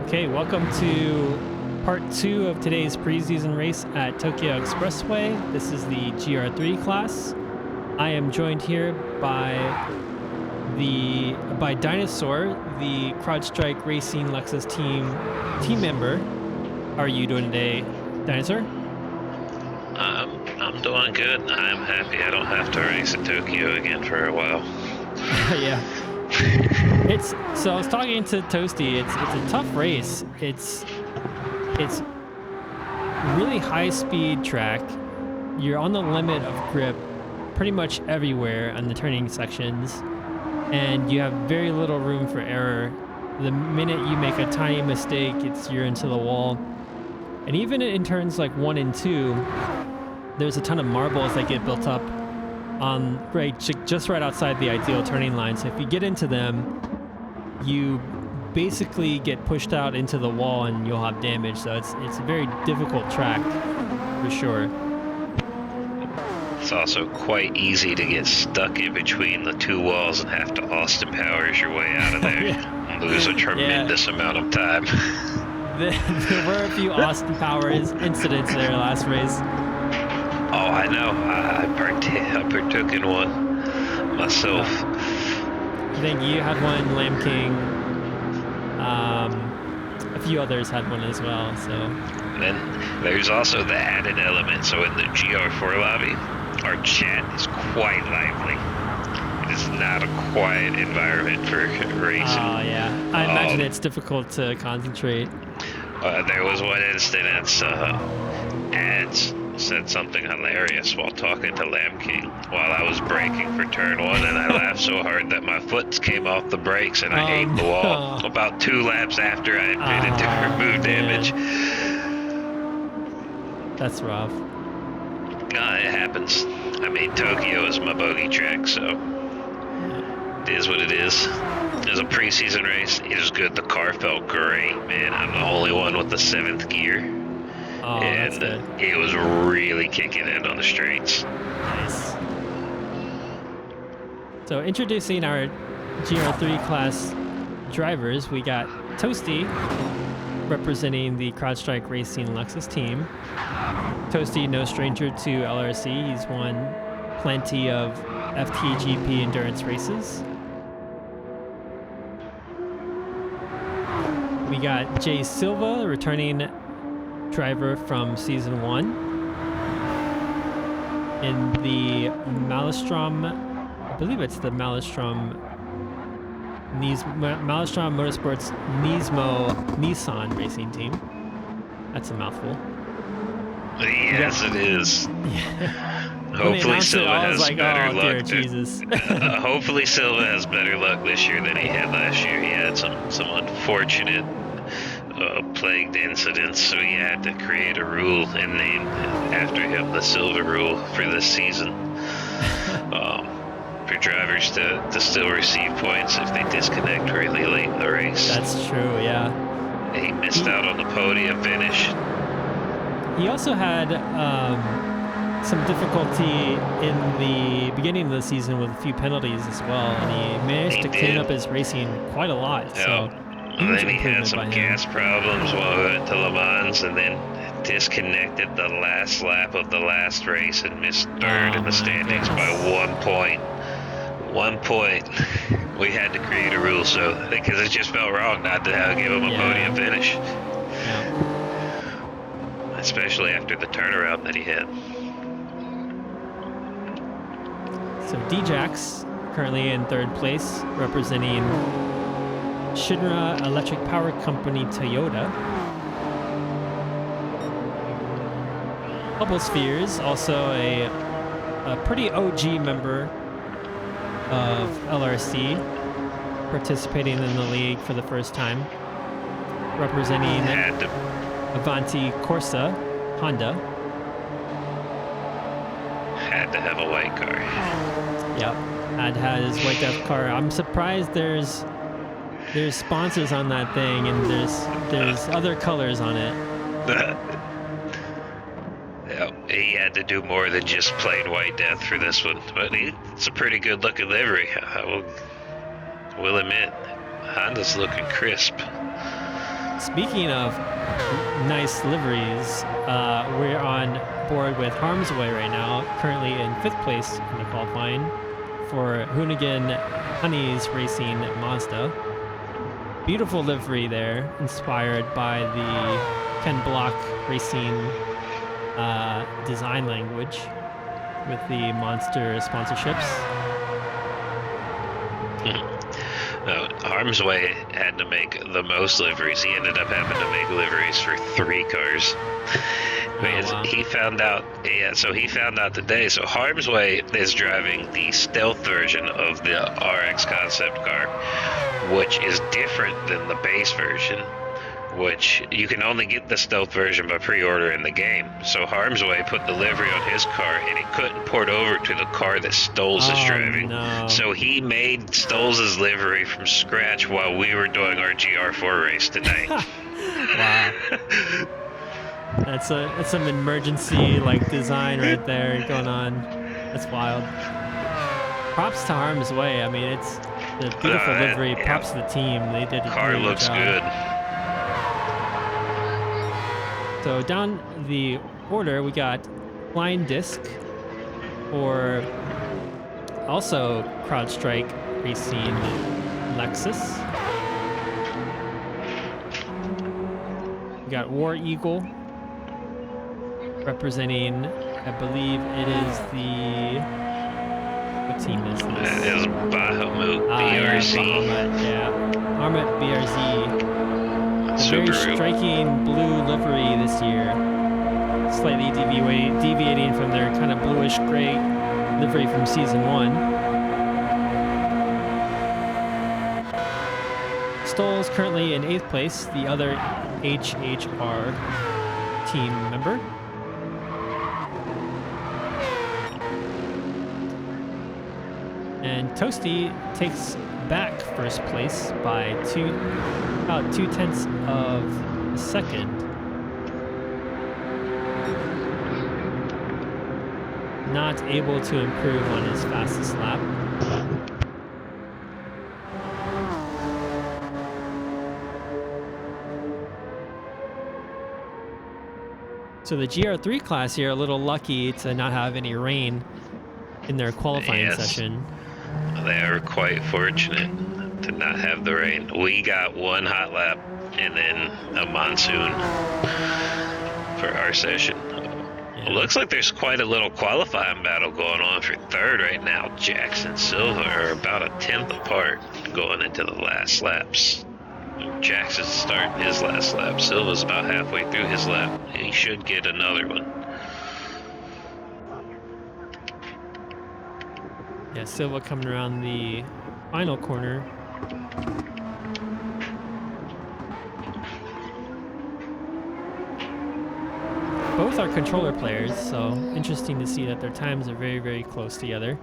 Okay, welcome to part 2 of today's preseason race at Tokyo Expressway. This is the GR3 class. I am joined here by Dinosaur, the CrowdStrike Racing Lexus team member. How are you doing today, Dinosaur? I'm doing good. I'm happy I don't have to race at Tokyo again for a while. Yeah. So I was talking to Toasty. It's a tough race. It's really high speed track. You're on the limit of grip pretty much everywhere on the turning sections, and you have very little room for error. The minute you make a tiny mistake, you're into the wall. And even in turns like 1 and 2, there's a ton of marbles that get built up on just right outside the ideal turning line. So if you get into them, you basically get pushed out into the wall and you'll have damage. So it's a very difficult track for sure. It's also quite easy to get stuck in between the two walls and have to Austin Powers your way out of there. Yeah. And lose a tremendous amount of time. There were a few Austin Powers incidents there last race. Oh, I know. I partook in one myself. I think you had one, Lamb King. A few others had one as well. So. Then there's also the added element. So in the GR4 lobby, our chat is quite lively. It is not a quiet environment for racing. Oh, yeah. I imagine it's difficult to concentrate. There was one instance, ads said something hilarious while talking to Lamb King while I was braking for turn 1, and I laughed so hard that my foot came off the brakes and I ate the wall about 2 laps after I admitted to remove damage. That's rough. It happens. I mean, Tokyo is my bogey track, so it is what it is. It was a preseason race. It was good. The car felt great, man. I'm the only one with the 7th gear. Oh, and that's good. It was really kicking in on the straights. Nice. So introducing our GR3 class drivers, we got Toasty representing the CrowdStrike Racing Lexus team. Toasty, no stranger to LRC. He's won plenty of FTGP endurance races. We got Jay Silva, returning driver from season 1 in the Maelstrom, I believe it's the Maelstrom Motorsports Nismo-Nissan racing team. That's a mouthful. Yes, it is. Yeah. Hopefully Silva has better luck. Jesus. Hopefully Silva has better luck this year than he had last year. He had some unfortunate plagued incidents, so he had to create a rule and name after him the Silva rule for this season. For drivers to still receive points if they disconnect really late in the race. That's true, yeah. He missed out on the podium finish. He also had some difficulty in the beginning of the season with a few penalties as well, and he managed to clean up his racing quite a lot. So. And then he had some gas problems while we went to Le Mans, and then disconnected the last lap of the last race and missed third in the standings by 1 point. 1 point. We had to create a rule, so because it just felt wrong not to give him a podium finish. Yeah. Especially after the turnaround that he had. So D-Jax currently in 3rd place, representing Shinra Electric Power Company Toyota. Bubble Spheres, also a pretty OG member of LRC, participating in the league for the first time, representing Avanti Corsa Honda. Had to have a white car. Yep, had his white death car. I'm surprised there's sponsors on that thing, and there's other colors on it. He had to do more than just plain white death for this one, but it's a pretty good looking livery. I will admit, Honda's looking crisp. Speaking of nice liveries, we're on board with Harm's Way right now, currently in 5th place in the qualifying for Hoonigan Honeys Racing Mazda. Beautiful livery there, inspired by the Ken Block Racing design language with the Monster sponsorships. Harm's Way had to make the most liveries. He ended up having to make liveries for 3 cars. Wow. He found out, so he found out today. So Harm's Way is driving the stealth version of the RX concept car, which is different than the base version, which you can only get the stealth version by pre-order in the game. So Harm's Way put the livery on his car, and it couldn't port over to the car that Stoles is driving. No. So he made Stoles' livery from scratch while we were doing our GR4 race tonight. Wow. That's some emergency design right there going on. That's wild. Props to Harm's Way. I mean, it's the beautiful livery. Props to the team. They did a car really looks good job. good. So down the order, we got Flying Disc for also CrowdStrike Racing Lexus. We got War Eagle representing, I believe it is what team is this? It is Bahamut BRZ. Yeah, Bahamut BRZ. A very Subaru. striking blue livery this year. Slightly deviating from their kind of bluish gray livery from season 1. Stoll's currently in 8th place, the other HHR team member. And Toasty takes back 1st place by about 0.2 of a second. Not able to improve on his fastest lap. So the GR3 class here, a little lucky to not have any rain in their qualifying session. They are quite fortunate to not have the rain. We got 1 hot lap and then a monsoon for our session. Yeah. It looks like there's quite a little qualifying battle going on for 3rd right now. Jackson Silva are about a 1/10 apart going into the last laps. Jackson's starting his last lap. Silva's about halfway through his lap. He should get another one. Yeah, Silva coming around the final corner. Both are controller players, so interesting to see that their times are very, very close together.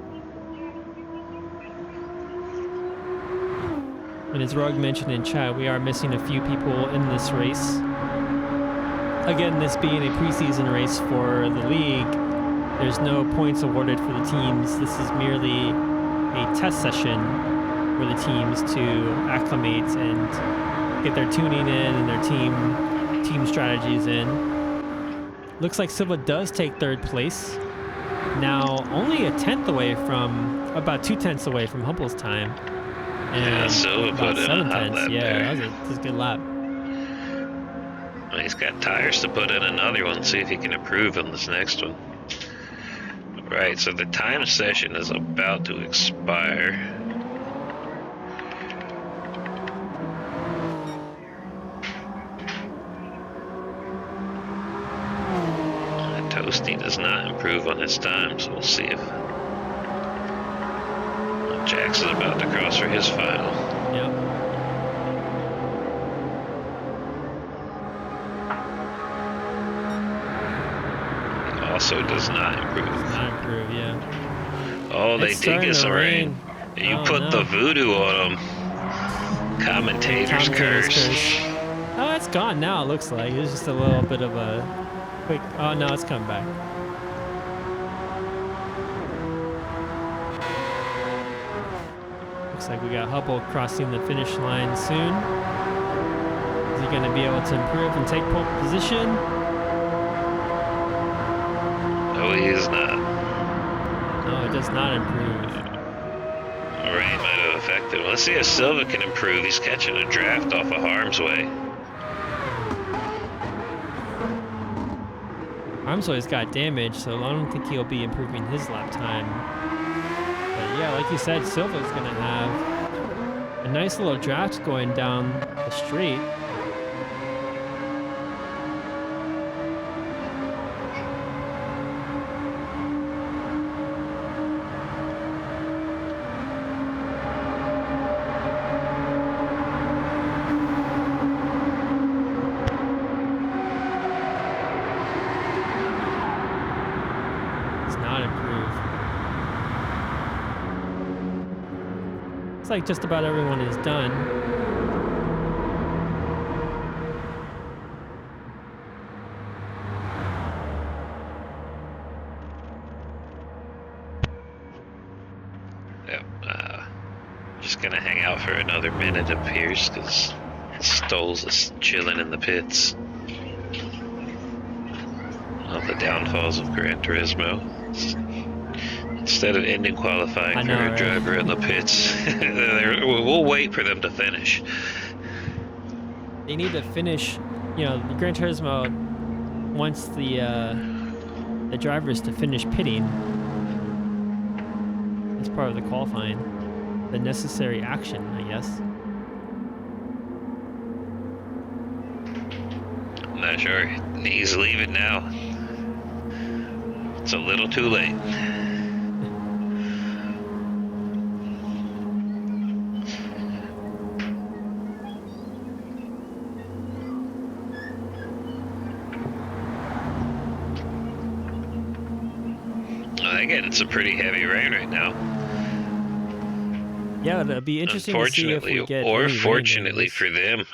And as Rogue mentioned in chat, we are missing a few people in this race. Again, this being a preseason race for the league, there's no points awarded for the teams. This is merely a test session for the teams to acclimate and get their tuning in and their team strategies in. Looks like Silva does take 3rd place. Now only a 10th away from, about 2/10 away from Hubble's time. And Silva about put in a hot 7/10. lap Yeah, there. that was a good lap. He's got tires to put in another one, see if he can improve on this next one. Right, so the time session is about to expire. Toasty does not improve on his time, so we'll see if Jackson's about to cross for his final. Yep. Also does not improve. Not improve, yeah. Oh, they It's did starting get to some rain. You Oh, put no. the voodoo on them. Commentator's curse. Oh, it's gone now, it looks like. It's just a little bit of a quick... Oh, no, it's coming back. Looks like we got Hubble crossing the finish line soon. As he he going to be able to improve and take pole position? No, he is not. No, it does not improve. Rain might have affected him. Let's see if Silva can improve. He's catching a draft off of Harm's Way. Harm's Way's got damage, so I don't think he'll be improving his lap time. But yeah, like you said, Silva's going to have a nice little draft going down the straight. Looks like just about everyone is done. Yep. Just gonna hang out for another minute up here because Stoles is chilling in the pits. All the downfalls of Gran Turismo. Instead of ending qualifying for a driver in the pits, we'll wait for them to finish. They need to finish, you know, the Gran Turismo wants the drivers to finish pitting as part of the qualifying. The necessary action, I guess. I'm not sure. He's leaving now. It's a little too late. Getting some pretty heavy rain right now. Yeah, it'll be interesting to see if we get or fortunately for them,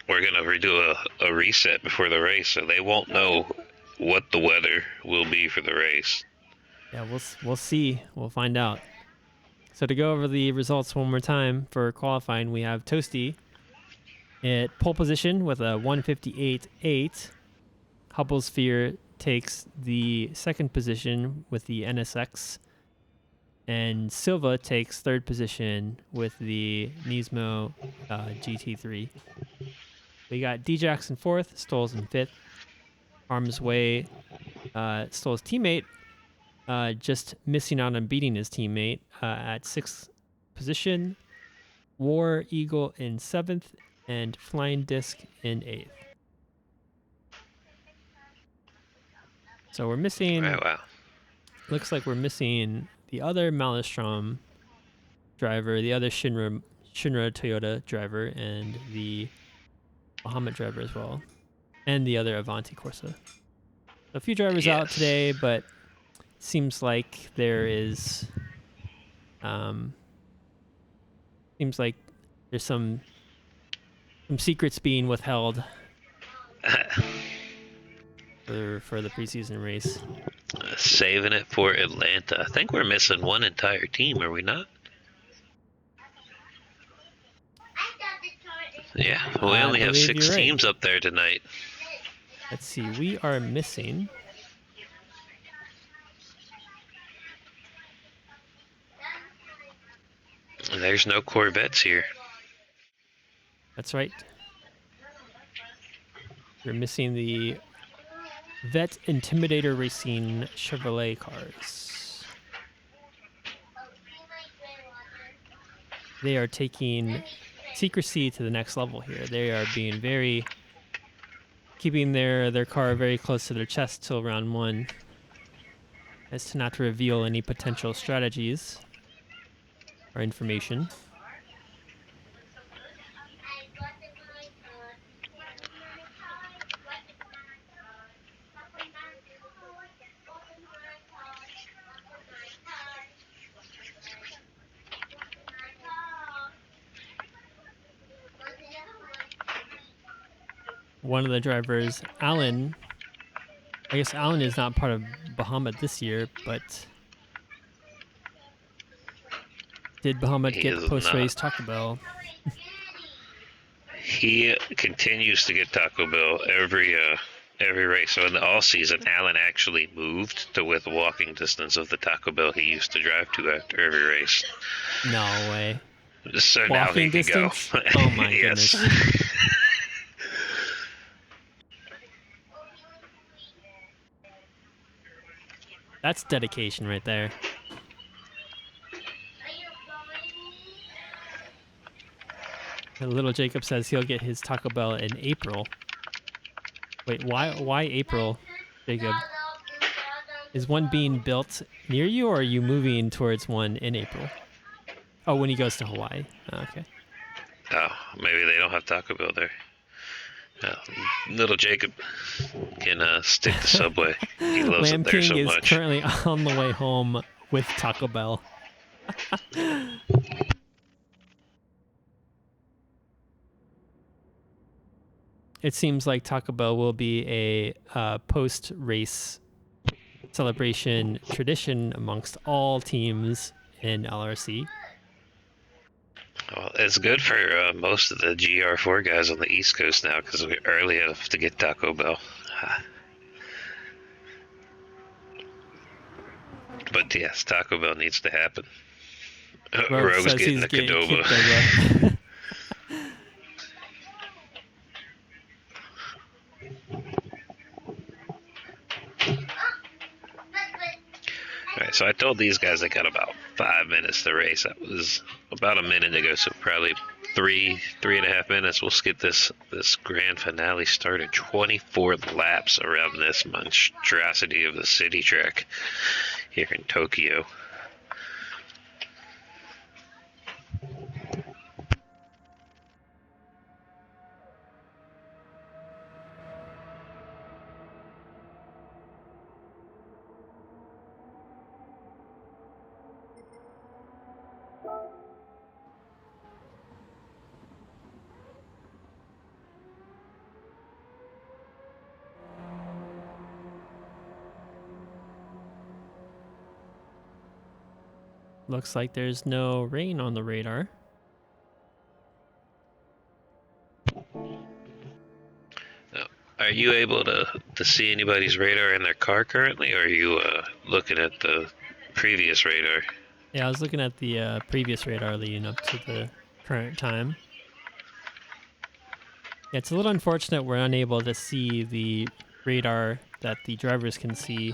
we're gonna redo a reset before the race, so they won't know what the weather will be for the race. Yeah, we'll see. We'll find out. So to go over the results one more time for qualifying, we have Toasty at pole position with a 158.8. Hubblesphere takes the second position with the NSX, and Silva takes third position with the Nismo GT3. We got D-Jax in fourth, Stoles in fifth. Harm's Way, Stoles' teammate, just missing out on beating his teammate at sixth position. War Eagle in seventh, and Flying Disc in eighth. So we're missing. Oh, wow. Looks like we're missing the other Maelstrom driver, the other Shinra Toyota driver, and the Bahamut driver as well, and the other Avanti Corsa. So a few drivers out today, but seems like there is, seems like there's some secrets being withheld for the preseason race. Saving it for Atlanta. I think we're missing one entire team, are we not? Yeah, we only have 6 teams up there tonight. Let's see, we are missing. There's no Corvettes here. That's right. We're missing the Vet Intimidator Racing Chevrolet cars. They are taking secrecy to the next level here. They are being keeping their car very close to their chest till round 1, as to not to reveal any potential strategies or information. One of the drivers, Alan, I guess Alan is not part of Bahamut this year, but did Bahamut get post-race Taco Bell? he continues to get Taco Bell every race. So in the all season, Alan actually moved to within walking distance of the Taco Bell he used to drive to after every race. No way. So Walking now he distance? can go. Oh my Yes. goodness. That's dedication right there. And little Jacob says he'll get his Taco Bell in April. Wait, why April, Jacob? Is one being built near you, or are you moving towards one in April? Oh, when he goes to Hawaii. Oh, okay. Oh, maybe they don't have Taco Bell there. Little Jacob can stick to Subway. He loves Lamb it there King so is much. currently on the way home with Taco Bell. It seems like Taco Bell will be a post-race celebration tradition amongst all teams in LRC. Well, it's good for most of the GR4 guys on the East Coast now because we're early enough to get Taco Bell. But yes, Taco Bell needs to happen. Rogue Rogue's says getting he's the getting Qdoba. Alright, so I told these guys they got about 5 minutes to race. That was about a minute ago, so probably three and a half minutes. We'll get this grand finale started. 24 laps around this monstrosity of the city track here in Tokyo. Looks like there's no rain on the radar. Are you able to see anybody's radar in their car currently, or are you looking at the previous radar? Yeah, I was looking at the previous radar leading up to the current time. Yeah, it's a little unfortunate we're unable to see the radar that the drivers can see.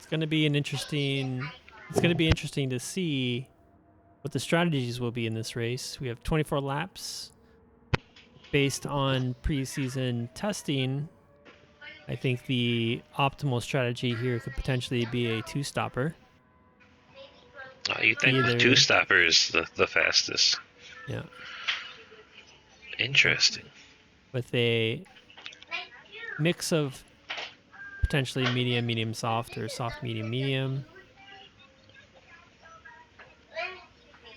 It's going to be interesting to see what the strategies will be in this race. We have 24 laps based on preseason testing. I think the optimal strategy here could potentially be a two-stopper. You think the two-stopper is the fastest? Yeah. Interesting. With a mix of potentially medium, medium soft, or soft, medium, medium.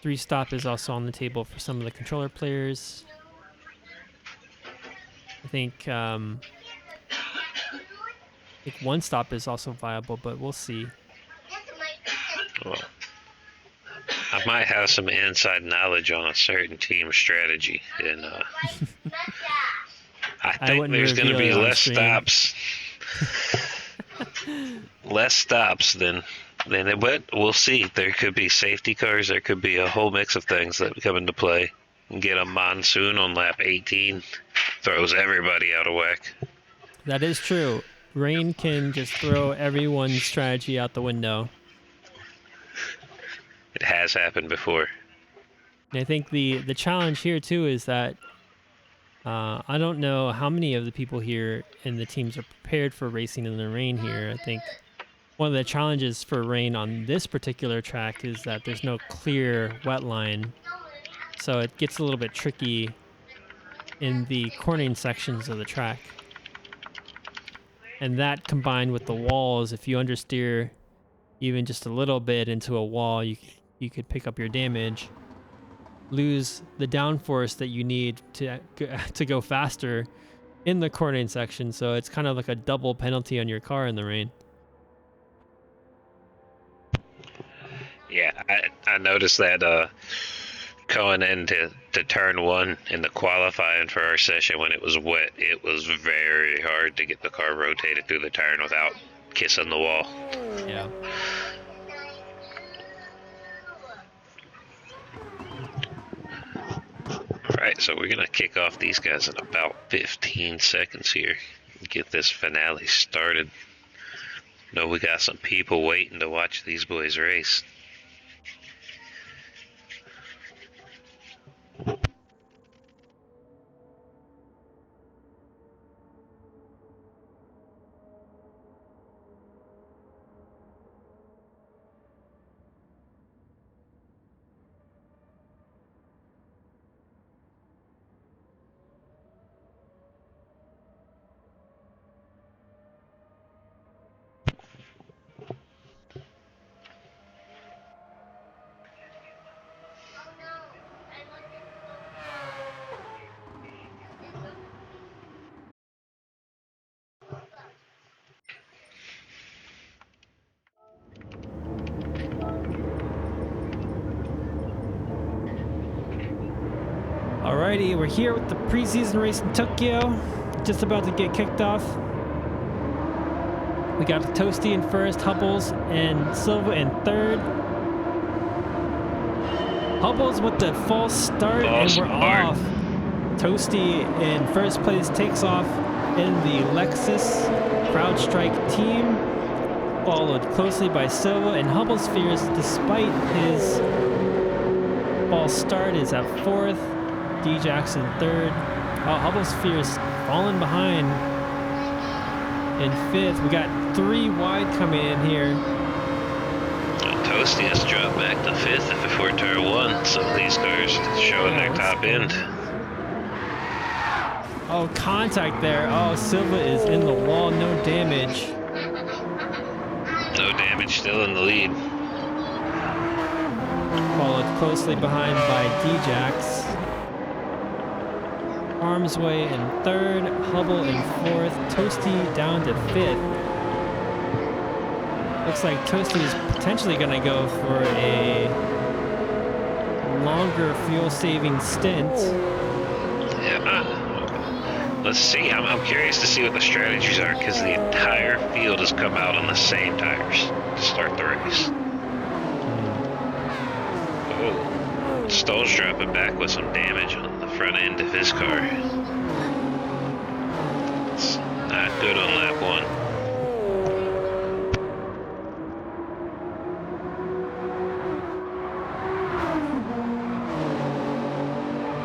Three-stop is also on the table for some of the controller players. I think one stop is also viable, but we'll see. Well, I might have some inside knowledge on a certain team strategy, and I think there's going to be less stops. Less stops than it, but we'll see. There could be safety cars. There could be a whole mix of things that come into play. Get a monsoon on lap 18, throws everybody out of whack. That is true. Rain can just throw everyone's strategy out the window. It has happened before. And I think the challenge here too is that I don't know how many of the people here in the teams are prepared for racing in the rain here. I think one of the challenges for rain on this particular track is that there's no clear wet line. So it gets a little bit tricky in the cornering sections of the track. And that combined with the walls, if you understeer even just a little bit into a wall, you could pick up your damage, lose the downforce that you need to go faster in the cornering section. So it's kind of like a double penalty on your car in the rain. Yeah, I noticed that going into turn 1 in the qualifying for our session when it was wet, it was very hard to get the car rotated through the turn without kissing the wall. Yeah. Alright, so we're gonna kick off these guys in about 15 seconds here. Get this finale started. Know we got some people waiting to watch these boys race. Alrighty, we're here with the preseason race in Tokyo. Just about to get kicked off. We got Toasty in first, Hubbles and Silva in third. Hubbles with the false start, and we're off. Toasty in first place takes off in the Lexus CrowdStrike team, followed closely by Silva, and Hubbles fears, despite his false start, is at fourth. D Jackson third. Hubbles fears falling behind in fifth. We got 3 wide coming in here. Toasty has dropped back to 5th before turn 1. Some of these cars showing their top end. Oh, contact there. Oh, Silva is in the wall. No damage. No damage, still in the lead. Followed closely behind by D-Jax. Arms Way in third. Hubble in fourth. Toasty down to 5th. Looks like Toasty is potentially going to go for a longer fuel-saving stint. Yeah, let's see. I'm curious to see what the strategies are, because the entire field has come out on the same tires to start the race. Oh, Stoll's dropping back with some damage on the front end of his car. It's not good on lap 1.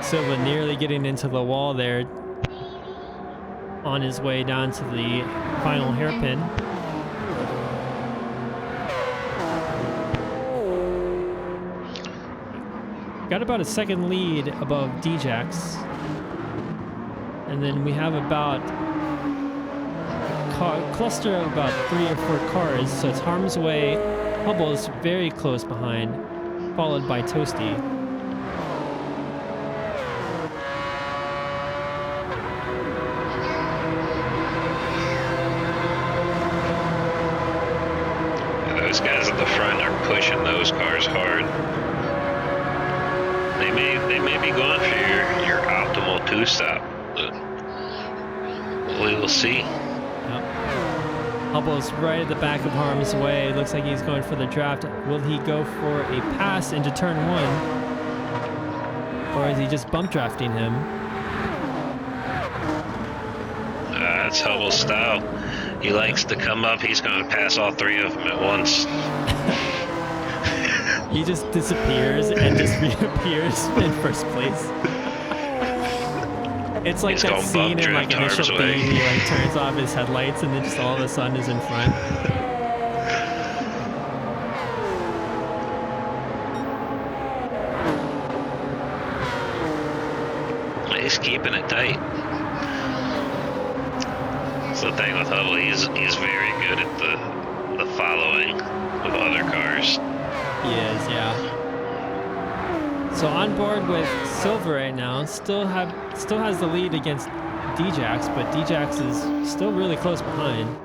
Silva nearly getting into the wall there on his way down to the final hairpin. Got about a second lead above D-Jax. And then we have about a cluster of about 3 or 4 cars. So it's Harm's Way, Hubble's very close behind, followed by Toasty. Those guys at the front are pushing those cars hard. They may be going for your optimal 2-stop, but we will see. Yep. Hubble's right at the back of Harm's Way. Looks like he's going for the draft. Will he go for a pass into turn 1? Or is he just bump drafting him? That's Hubble's style. He likes to come up. He's going to pass all 3 of them at once. He just disappears and just reappears in first place. It's like that scene in like Initial D. He like turns off his headlights and then just all of a sudden is in front. He's keeping it tight. That's the thing with Hubble. He's very good at the following of other cars. He is, yeah. So on board with Silver right now, still has the lead against Djax, but Djax is still really close behind.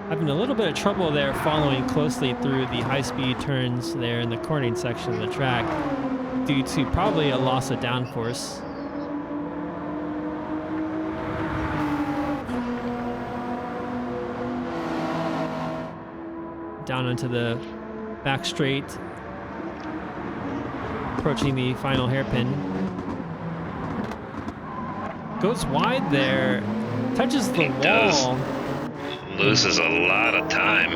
Having a little bit of trouble there following closely through the high-speed turns there in the cornering section of the track due to probably a loss of downforce. Down onto the back straight, approaching the final hairpin. Goes wide there, touches the wall. Loses a lot of time.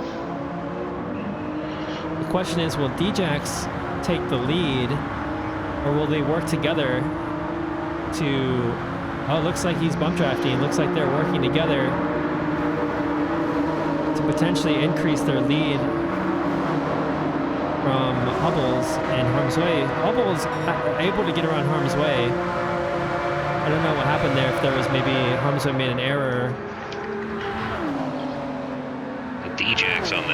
The question is, will Djax take the lead, or will they work together to... Oh, it looks like he's bump drafting. It looks like they're working together to potentially increase their lead from Hubble's and Harm's Way. Hubble's able to get around Harm's Way. I don't know what happened there, if there was maybe Harm's Way made an error. Djax on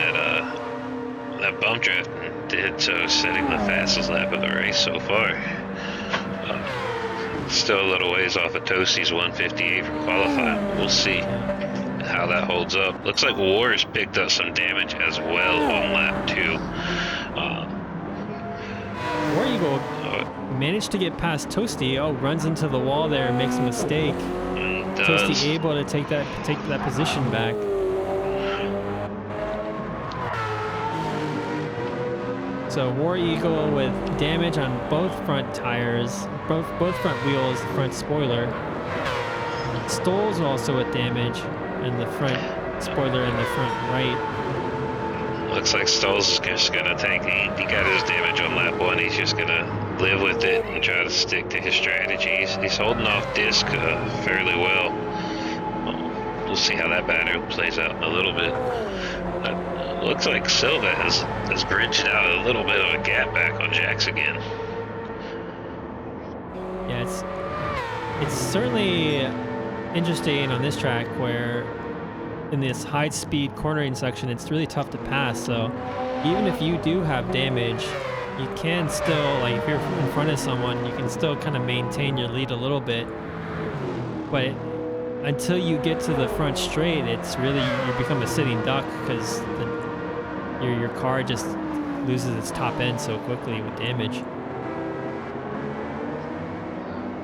that bump draft did so, setting the fastest lap of the race so far. Still a little ways off of Toasty's 158 from qualifying. We'll see how that holds up. Looks like Wars picked up some damage as well on lap 2. War Eagle managed to get past Toasty. Oh, runs into the wall there and makes a mistake. Toasty able to take that position back. So War Eagle with damage on both front tires, both front wheels, front spoiler. Stoles also with damage in the front spoiler in the front right. Looks like Stoles is just gonna take. He got his damage on lap 1. He's just gonna live with it and try to stick to his strategies. He's holding off disc fairly well. We'll see how that battle plays out in a little bit. Looks like Silva has bridged out a little bit of a gap back on Jax again. Yeah, it's certainly interesting on this track where in this high-speed cornering section, it's really tough to pass. So even if you do have damage, you can still, like if you're in front of someone, you can still kind of maintain your lead a little bit. But until you get to the front straight, it's really, you become a sitting duck because your car just loses its top end so quickly with damage.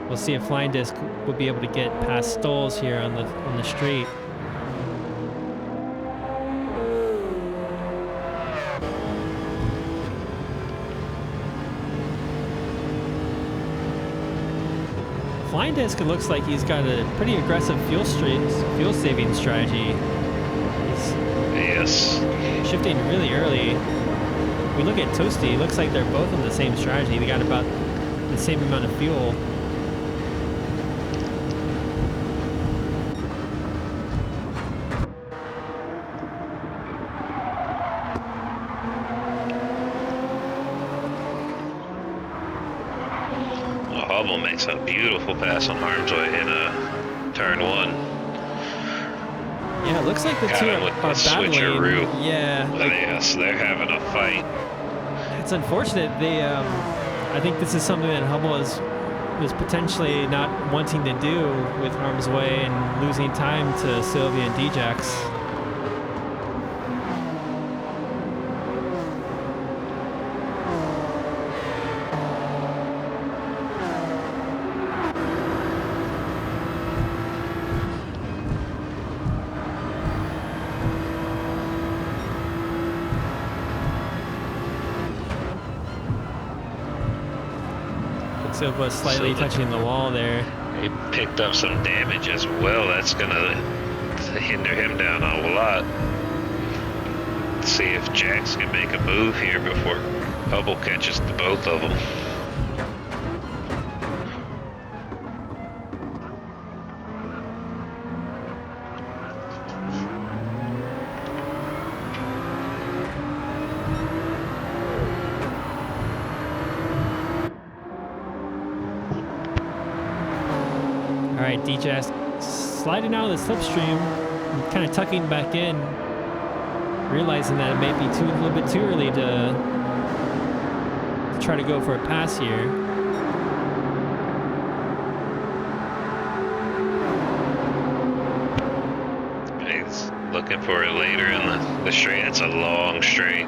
We'll see if Flying Disc will be able to get past Stoles here on the straight. Flying Disc, it looks like he's got a pretty aggressive fuel saving strategy. Yes. Shifting really early. We look at Toasty, it looks like they're both on the same strategy. They got about the same amount of fuel. Hubble makes a beautiful pass on Harm's Way in turn 1. Yeah, it looks like the two are battling. Yeah. Yes, they're having a fight. It's unfortunate. I think this is something that Hubble was potentially not wanting to do with Harm's Way and losing time to Sylvia and Djax. Silva slightly touching the wall there. He picked up some damage as well. That's gonna hinder him down a lot. Let's see if Jax can make a move here before Hubble catches the both of them. right, DJ's sliding out of the slipstream, kind of tucking back in, realizing that it may be a little bit too early to try to go for a pass here. He's looking for it later in the straight. It's a long straight.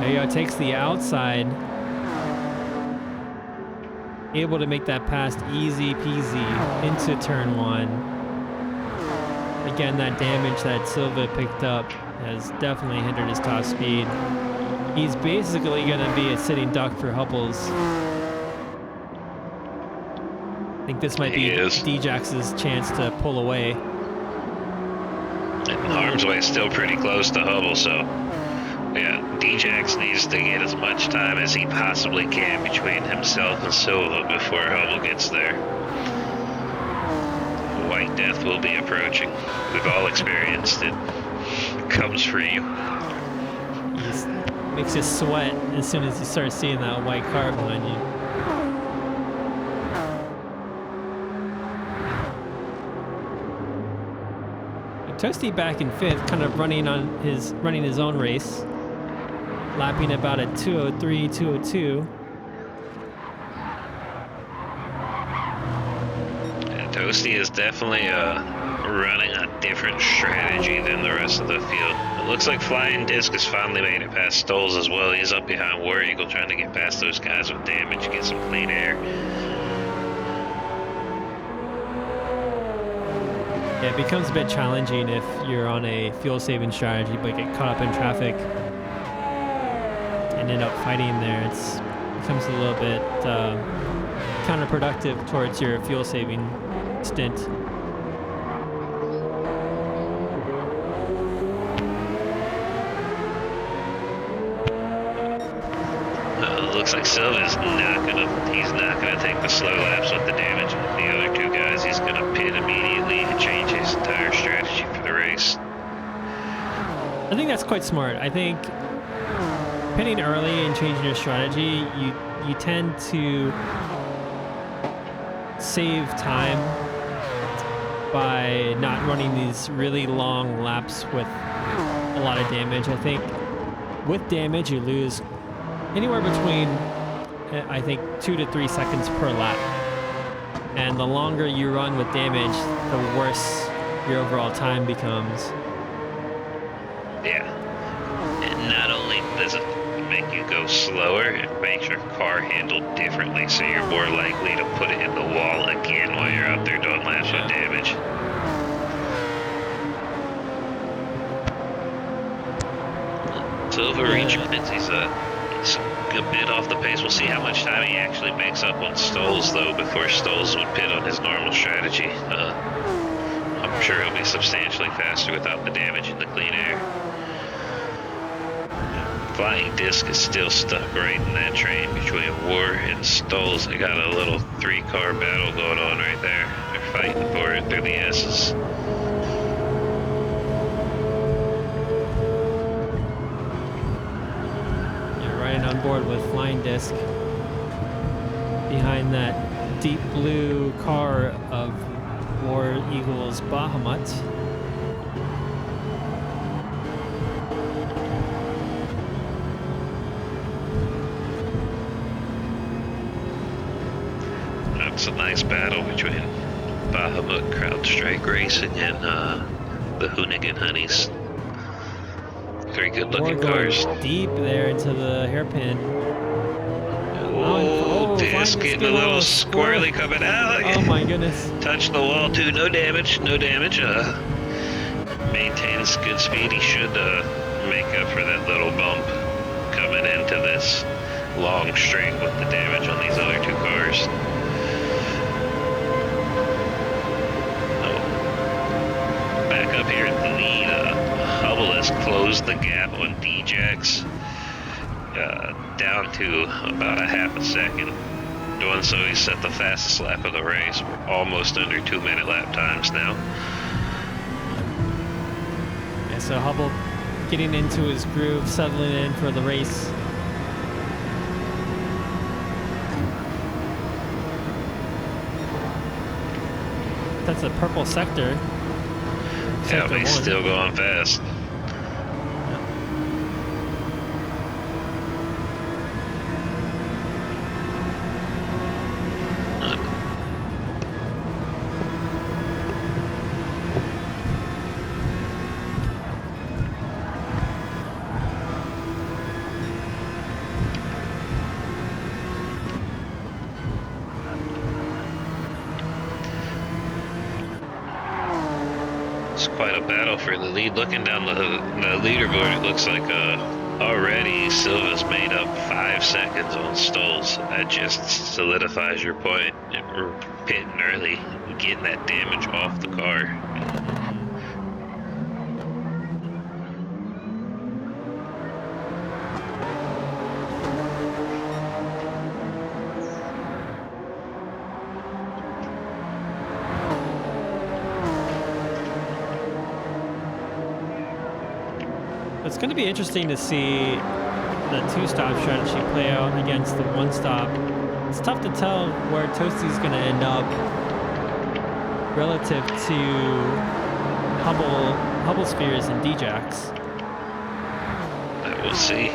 There you go, takes the outside. Able to make that pass easy peasy into turn one. Again, that damage that Silva picked up has definitely hindered his top speed. He's basically going to be a sitting duck for Hubble's. I think this might be Djax's chance to pull away. And Harm's Way is still pretty close to Hubble, so yeah, Djax needs to get as much time as he possibly can between himself and Silva before Hubble gets there. White Death will be approaching. We've all experienced it. It comes for you. It makes you sweat as soon as you start seeing that white car behind you. Toasty back in fifth, kind of running his own race, lapping about a 2:03, 2:02. Toasty is definitely running a different strategy than the rest of the field. It looks like Flying Disc has finally made it past Stoles as well. He's up behind War Eagle trying to get past those guys with damage, get some clean air. Yeah, it becomes a bit challenging if you're on a fuel-saving strategy but get caught up in traffic and end up fighting there. It becomes a little bit counterproductive towards your fuel-saving stint. Looks like Silva's he's not gonna take the slow laps with the damage of the other two guys. He's gonna pit immediately and change his entire strategy for the race. I think that's quite smart. I think pitting early and changing your strategy, you tend to save time by not running these really long laps with a lot of damage. I think with damage you lose anywhere between, I think, 2 to 3 seconds per lap. And the longer you run with damage, the worse your overall time becomes. Yeah. And not only does it make you go slower, it makes your car handle differently, so you're more likely to put it in the wall again while you're out there doing laps with damage. Silva rejoins. He's a bit off the pace. We'll see how much time he actually makes up on Stoles, though, before Stoles would pit on his normal strategy. I'm sure he'll be substantially faster without the damage and the clean air. Flying Disc is still stuck right in that train between War and Stoles. They got a little 3-car battle going on right there. They're fighting for it through the S's. On board with Flying Disc behind that deep blue car of War Eagle's Bahamut. That's a nice battle between Bahamut CrowdStrike Racing and the Hoonigan Honeys. 3 good-looking cars. Deep there into the hairpin. Oh, Disc getting a little squirrely coming out. Oh my goodness. Touched the wall too. No damage. No damage. Maintains good speed. He should make up for that little bump coming into this long straight with the damage on these other 2 cars. Back up here at the lead. Hubble has closed the gap on Djax down to about a half a second. Doing so, he set the fastest lap of the race. We're almost under 2-minute lap times now. Yeah, so Hubble getting into his groove, settling in for the race. That's a purple sector. Yeah, but he's still going fast. It's quite a battle for the lead. Looking down the leaderboard, it looks like already Silva's made up 5 seconds on stalls. That just solidifies your point. Pitting early, getting that damage off the car. It's going to be interesting to see the 2-stop strategy play out against the 1-stop. It's tough to tell where Toasty's going to end up relative to Hubble spheres and D-Jacks. We'll see.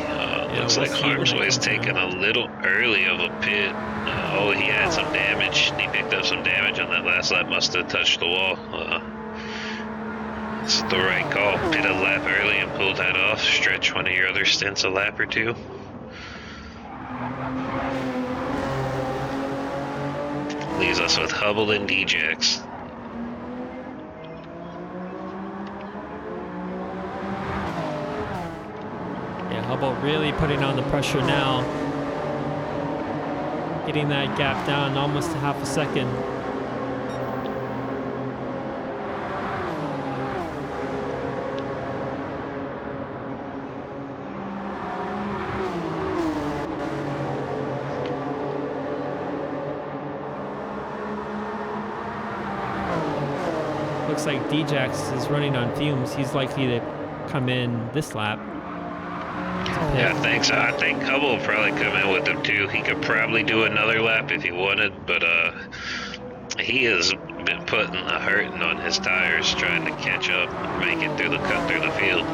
Looks like Harmsway's taken a little early of a pit. He had some damage. He picked up some damage on that last lap. Must have touched the wall. It's the right call. Pit a lap early and pull that off. Stretch one of your other stints a lap or two. Leaves us with Hubble and D-Jacks. Yeah, Hubble really putting on the pressure now. Getting that gap down almost to half a second. Looks like D-Jax is running on fumes. He's likely to come in this lap. Yeah, I think so. I think Hubble will probably come in with him too. He could probably do another lap if he wanted, but he has been putting a hurting on his tires trying to catch up and make it through the cut through the field.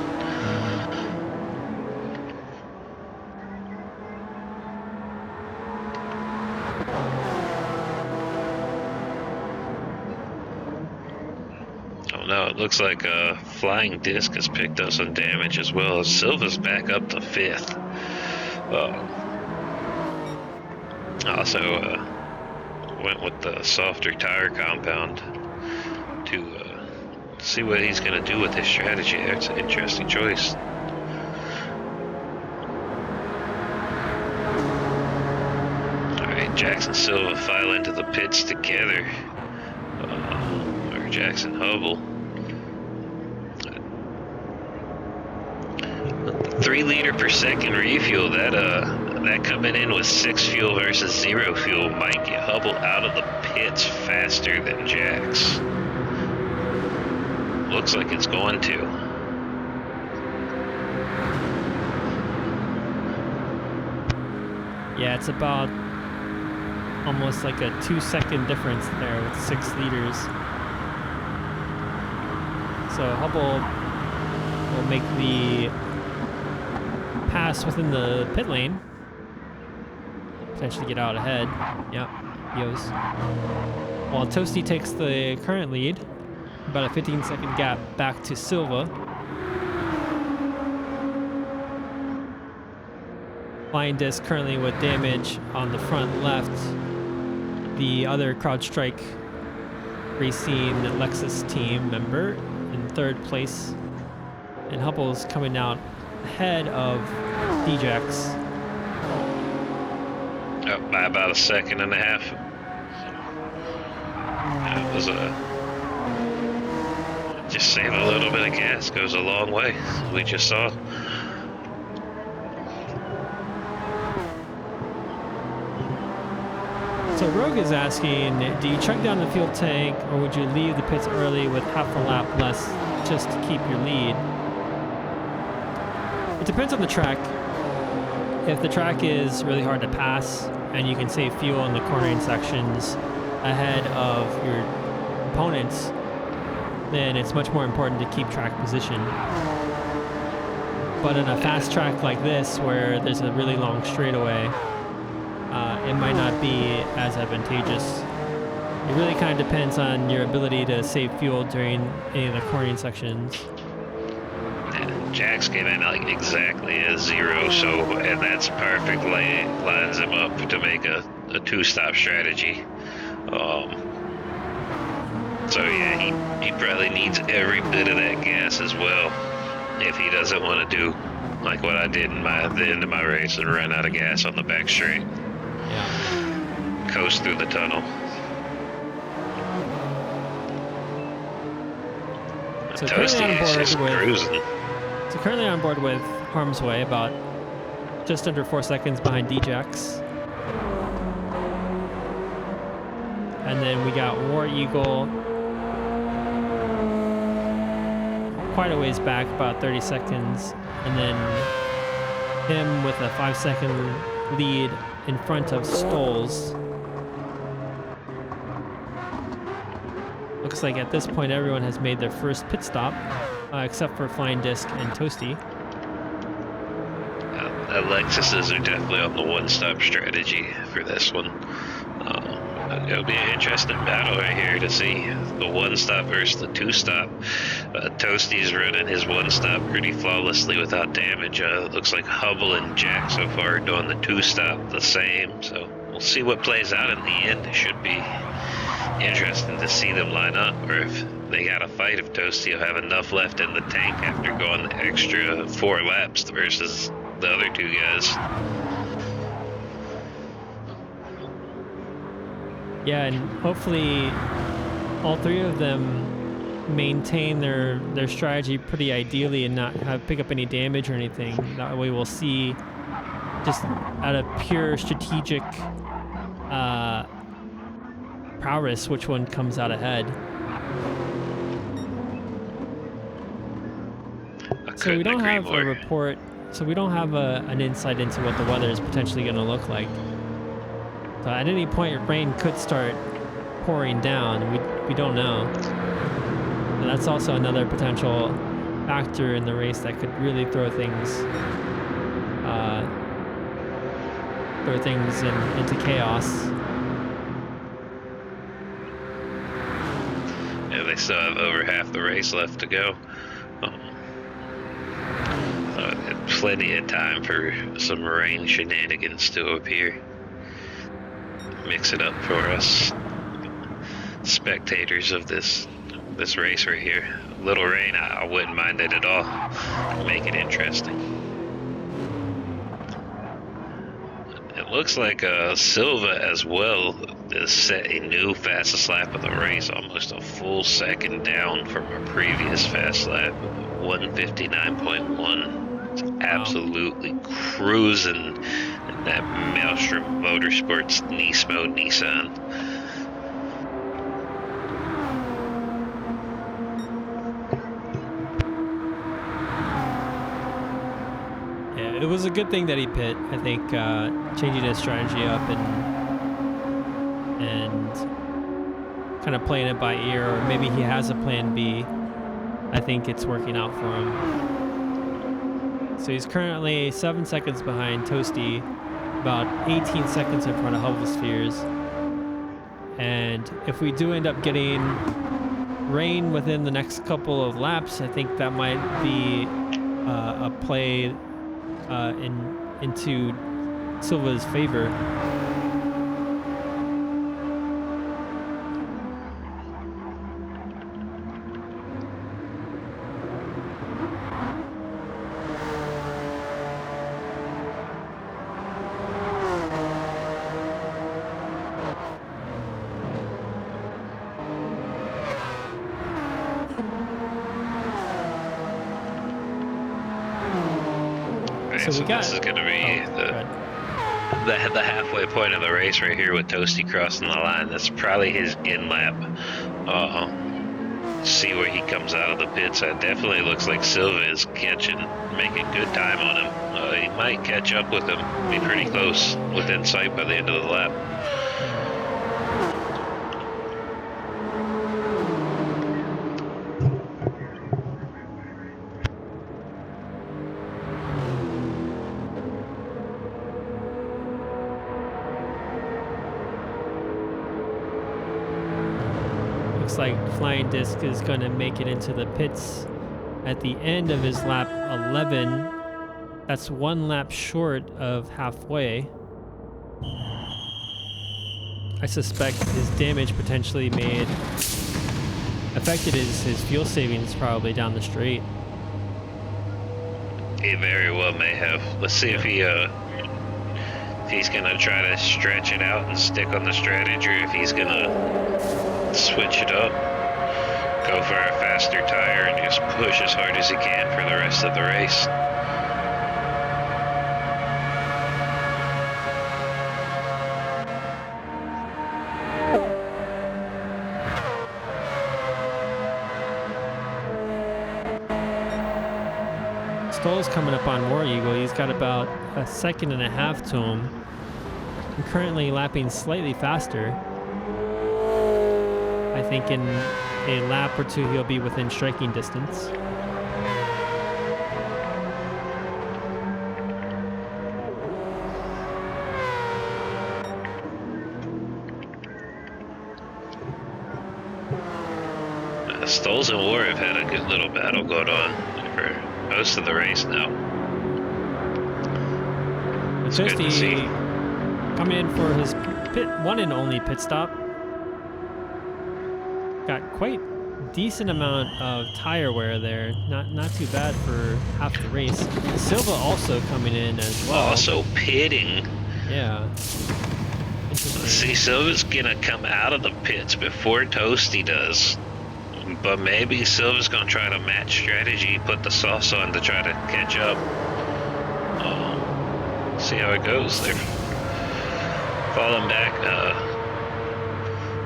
No, it looks like a flying disc has picked up some damage as well. Silva's back up to 5th. Also went with the softer tire compound to see what he's going to do with his strategy. That's an interesting choice. All right, Jackson Silva file into the pits together. Or Jackson Hubble. 3 liter per second refuel, that coming in with 6 fuel versus 0 fuel might get Hubble out of the pits faster than Jax. Looks like it's going to. Yeah, it's about almost like a 2-second difference there with 6 liters. So Hubble will make the pass within the pit lane. Potentially get out ahead. Yep, he goes. While Toasty takes the current lead, about a 15-second gap back to Silva. Flying disc currently with damage on the front left. The other CrowdStrike Racing Lexus team member in 3rd place. And Hubble's coming out ahead of D-Jax. Up by about 1.5 seconds. That was just saving a little bit of gas goes a long way, as we just saw. So Rogue is asking, do you chuck down the fuel tank or would you leave the pits early with half a lap less just to keep your lead? It depends on the track. If the track is really hard to pass and you can save fuel in the cornering sections ahead of your opponents, then it's much more important to keep track position. But in a fast track like this, where there's a really long straightaway, it might not be as advantageous. It really kind of depends on your ability to save fuel during any of the cornering sections. Jax came in like exactly a 0, and that's perfectly lines him up to make a 2-stop strategy. So yeah, he probably needs every bit of that gas as well if he doesn't want to do like what I did in the end of my race and run out of gas on the back straight. Yeah. Coast through the tunnel. So currently on board with Harm's Way, about just under 4 seconds behind Djax. And then we got War Eagle quite a ways back, about 30 seconds. And then him with a 5-second lead in front of Stoles. Looks like at this point everyone has made their first pit stop, except for Flying Disc and Toasty. Alexis's are definitely on the 1-stop strategy for this one. It'll be an interesting battle right here to see the 1-stop versus the 2-stop. Toasty's running his 1-stop pretty flawlessly without damage. Looks like Hubble and Jack so far are doing the 2-stop the same. So we'll see what plays out in the end. It should be interesting to see them line up, or if they got to fight, if Toasty will have enough left in the tank after going the extra 4 laps versus the other 2 guys. Yeah, and hopefully all 3 of them maintain their strategy pretty ideally and not pick up any damage or anything. That way we'll see, just out of pure strategic prowess, which one comes out ahead. So we don't have a report, so we don't have an insight into what the weather is potentially going to look like. So at any point, rain could start pouring down. We don't know. And that's also another potential factor in the race that could really throw things into chaos. Yeah, they still have over half the race left to go. Plenty of time for some rain shenanigans to appear. Mix it up for us spectators of this race right here. Little rain, I wouldn't mind it at all. Make it interesting. It looks like Silva as well has set a new fastest lap of the race, almost a full second down from a previous fast lap, 159.1. It's absolutely cruising in that Maelstrom Motorsports Nismo Nissan. Yeah, it was a good thing that he pit. I think changing his strategy up and kind of playing it by ear, or maybe he has a plan B. I think it's working out for him. So he's currently 7 seconds behind Toasty, about 18 seconds in front of Hubble Spheres. And if we do end up getting rain within the next couple of laps, I think that might be a play into Silva's favor. So this is going to be the halfway point of the race right here with Toasty crossing the line. That's probably his in-lap. See where he comes out of the pits. It definitely looks like Silva is making good time on him. He might catch up with him, be pretty close, within sight by the end of the lap. looks like Flying Disc is going to make it into the pits at the end of his lap 11. That's 1 lap short of halfway. I suspect his damage potentially affected his fuel savings probably down the straight. He very well may have. Let's see if he's gonna try to stretch it out and stick on the strategy, or if he's gonna switch it up, go for a faster tire, and just push as hard as he can for the rest of the race. Stoll's coming up on War Eagle. He's got about 1.5 seconds to him. I'm currently lapping slightly faster. I think in a lap or two he'll be within striking distance. Stolz and War have had a good little battle going on for most of the race now. Toasty coming in for his one and only pit stop. Got quite decent amount of tire wear there. Not too bad for half the race. Silva also coming in as well. Also pitting. Yeah. See, Silva's gonna come out of the pits before Toasty does. But maybe Silva's gonna try to match strategy, put the sauce on to try to catch up. See how it goes. They're falling back.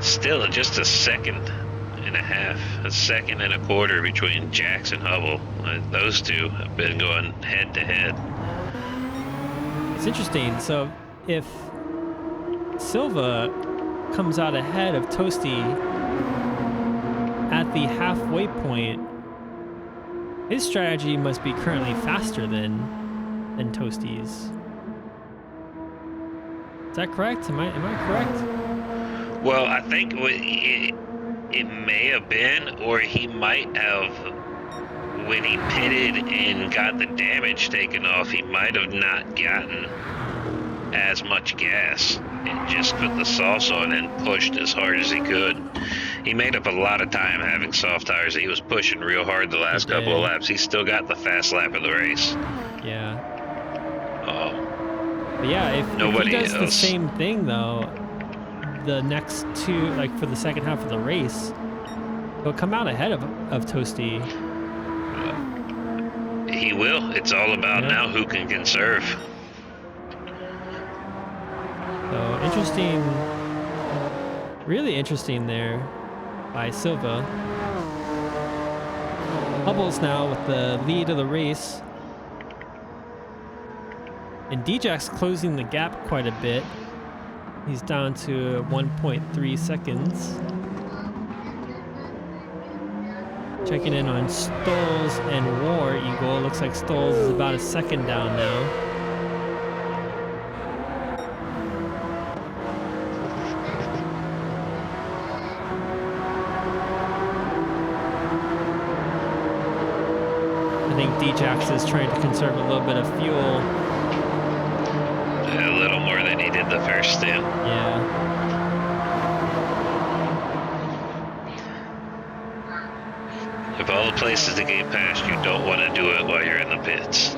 Still just 1.5 seconds, 1.25 seconds between Jax and Hubble. Those two have been going head to head. It's interesting. So if Silva comes out ahead of Toasty at the halfway point, his strategy must be currently faster than Toasty's. Is that correct? Am I correct? Well, I think it may have been, or he might have, when he pitted and got the damage taken off, he might have not gotten as much gas and just put the sauce on and pushed as hard as he could. He made up a lot of time having soft tires. He was pushing real hard the last couple of laps. He still got the fast lap of the race. Yeah. But yeah, if he does the same thing though, the next two, like for the second half of the race, he'll come out ahead of Toasty. He will. It's all about now who can conserve. So interesting, really interesting there by Silva. Hubble's now with the lead of the race. And Djax closing the gap quite a bit. He's down to 1.3 seconds. Checking in on Stolz and War Eagle. Looks like Stolz is about 1 second down now. I think Djax is trying to conserve a little bit of fuel. A little more than he did the first stint. Yeah. Of all the places to get past, you don't want to do it while you're in the pits.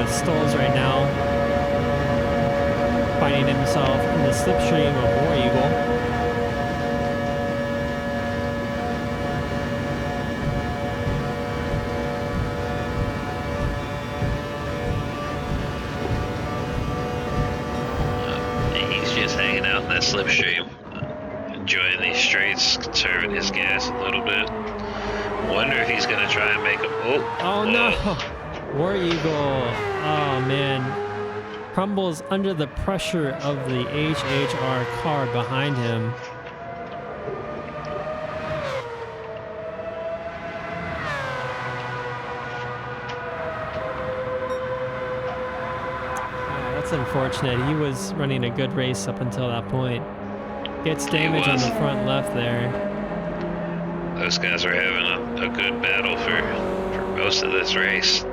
Stolz right now, finding himself in the slipstream of War Eagle. He's just hanging out in that slipstream, enjoying these straights, conserving his gas a little bit. wonder if he's gonna try and make him. Oh no! War Eagle. Oh man. Crumbles under the pressure of the HHR car behind him. That's unfortunate. He was running a good race up until that point. Gets damage on the front left there. Those guys were having a good battle for most of this race.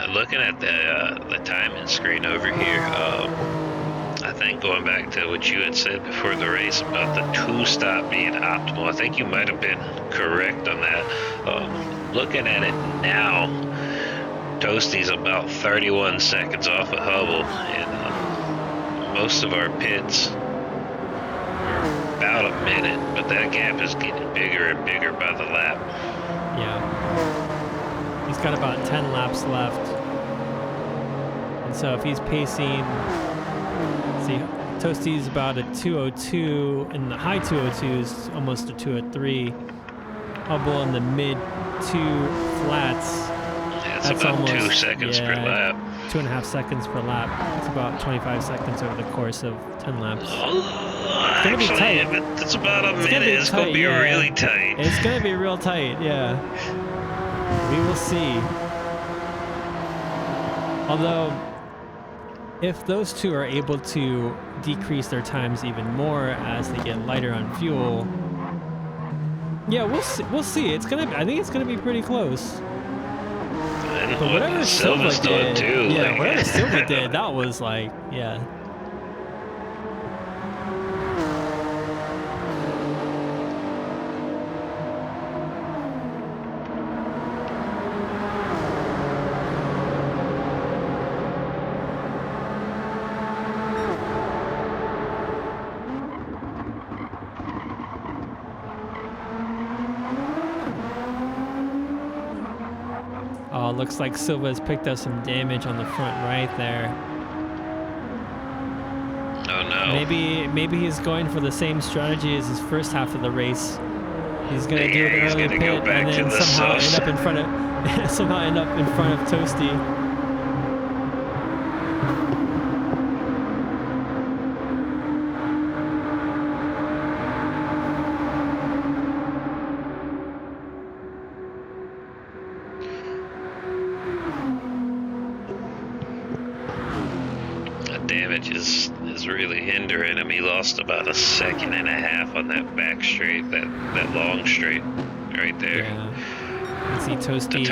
Looking at the timing screen over here, I think going back to what you had said before the race about the 2-stop being optimal, I think you might have been correct on that. Looking at it now, Toasty's about 31 seconds off of Hubble, and most of our pits are about a minute, but that gap is getting bigger and bigger by the lap. Yeah. He's got about 10 laps left. And so if he's pacing, see, Toasty's about a 202, and the high 202 is almost a 203. Hubble in the mid 2 flats. Yeah, that's about almost 2 seconds per lap. 2.5 seconds per lap. It's about 25 seconds over the course of 10 laps. It's gonna be tight. It's about a minute. It's gonna be really tight. It's gonna be real tight, yeah. We will see. Although, if those two are able to decrease their times even more as they get lighter on fuel, yeah, we'll see. We'll see. It's gonna. I think it's gonna be pretty close. But whatever Silva did, yeah, whatever Silva did, that was like, yeah. Oh, looks like Silva's picked up some damage on the front right there. Oh no. Maybe he's going for the same strategy as his first half of the race. He's gonna do an early pit and then somehow end up in front of Toasty. Damage is really hindering him. He lost about 1.5 seconds on that back straight, that long straight right there. Yeah. You see Toasty.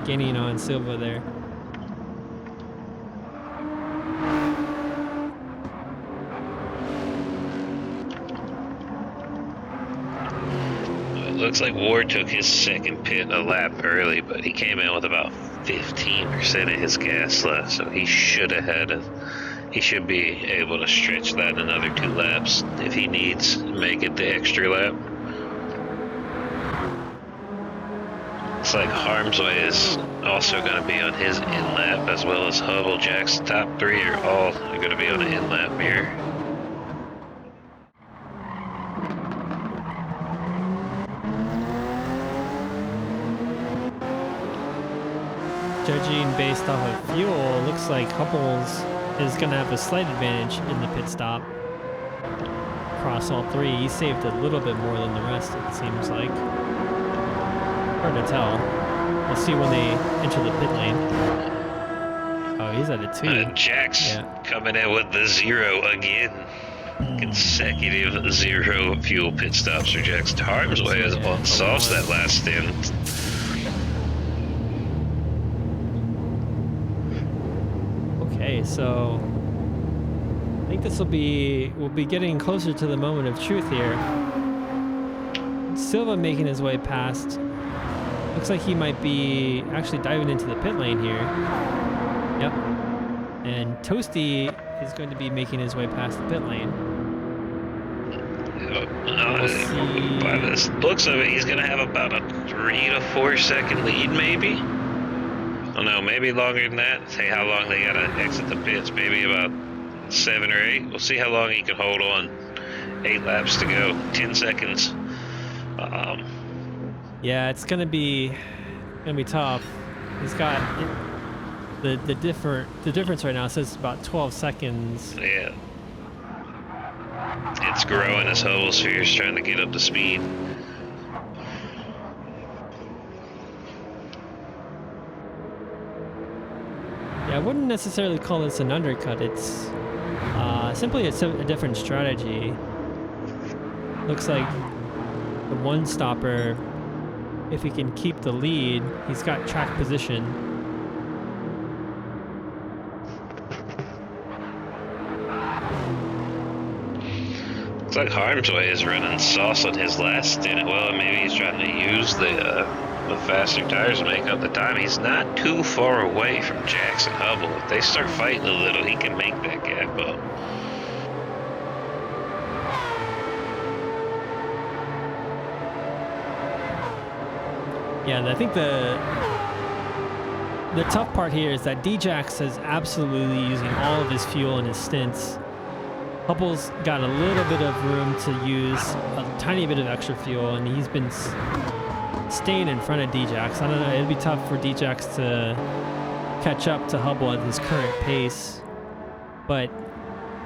Gaining on Silva there. It looks like Ward took his second pit a lap early, but he came in with about 15% of his gas left, so he should be able to stretch that another 2 laps if he needs to make it the extra lap. Looks like Harmsway is also going to be on his in-lap, as well as Hubble. Jack's top 3 are all going to be on an in-lap here. Judging based off of fuel, looks like Hubble's is going to have a slight advantage in the pit stop. Across all 3, he saved a little bit more than the rest, it seems like. Hard to tell. We'll see when they enter the pit lane. Oh, he's at a 2. Jack's coming in with the 0 again. consecutive 0 fuel pit stops for Jackson. Harm's way has solves that last stint. Okay, so I think we'll be getting closer to the moment of truth here. Silva making his way past. Looks like he might be actually diving into the pit lane here. Yep. And Toasty is going to be making his way past the pit lane. We'll see. By the looks of it, he's going to have about a 3 to 4 second lead, maybe. Oh no, maybe longer than that. Say how long they got to exit the pits. Maybe about 7 or 8. We'll see how long he can hold on. 8 laps to go. 10 seconds. Yeah, it's gonna be tough. He's got the difference right now says about 12 seconds. Yeah, it's growing as Hubblesphere's trying to get up to speed. Yeah, I wouldn't necessarily call this an undercut. It's simply a different strategy. Looks like the one stopper, if he can keep the lead, he's got track position. Looks like Harmsway is running sauce on his last stint. Well, maybe he's trying to use the faster tires to make up the time. He's not too far away from Jackson Hubble. If they start fighting a little, he can make that gap up. Yeah, I think the tough part here is that Djax is absolutely using all of his fuel in his stints. Hubble's got a little bit of room to use a tiny bit of extra fuel, and he's been staying in front of Djax. I don't know, it'd be tough for Djax to catch up to Hubble at his current pace. But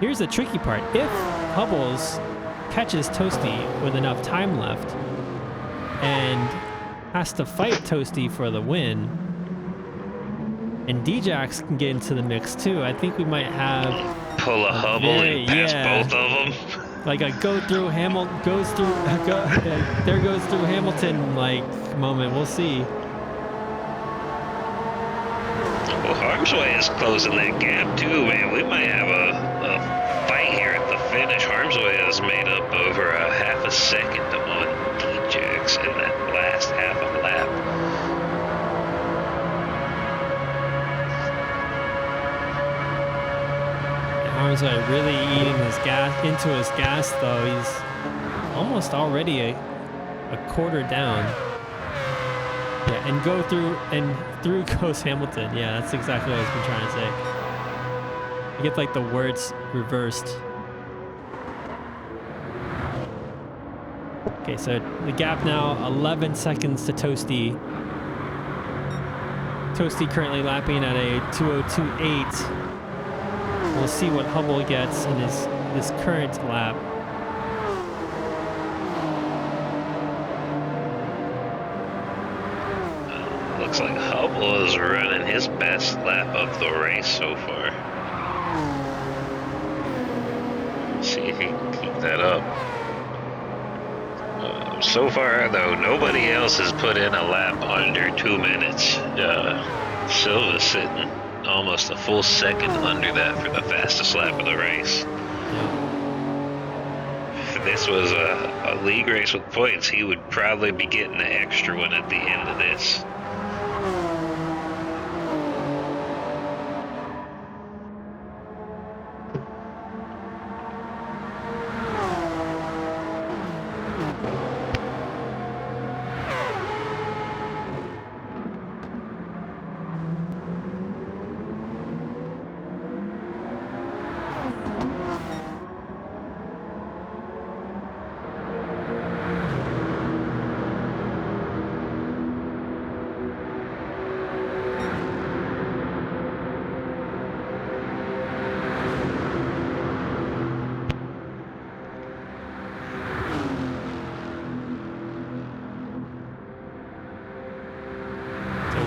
here's the tricky part. If Hubbles catches Toasty with enough time left and has to fight Toasty for the win, and Djax can get into the mix too, I think we might have pull a Hubble and pass both of them. Like a there goes through Hamilton like moment. We'll see. Well, Harmsway is closing that gap too, man. We might have a fight here at the finish. Harmsway has made up over a half a second on Djax in that last half a lap. Harmsway really eating into his gas though. He's almost already a quarter down. Yeah, and through goes Hamilton. Yeah, that's exactly what I was been trying to say. You get like the words reversed. Okay, so the gap now 11 seconds to Toasty. Toasty currently lapping at a 2:02.8. We'll see what Hubble gets in this current lap. Looks like Hubble is running his best lap of the race so far. See if he can keep that up. So far, though, nobody else has put in a lap under 2 minutes. Silva's sitting almost a full second under that for the fastest lap of the race. If this was a league race with points, he would probably be getting the extra one at the end of this.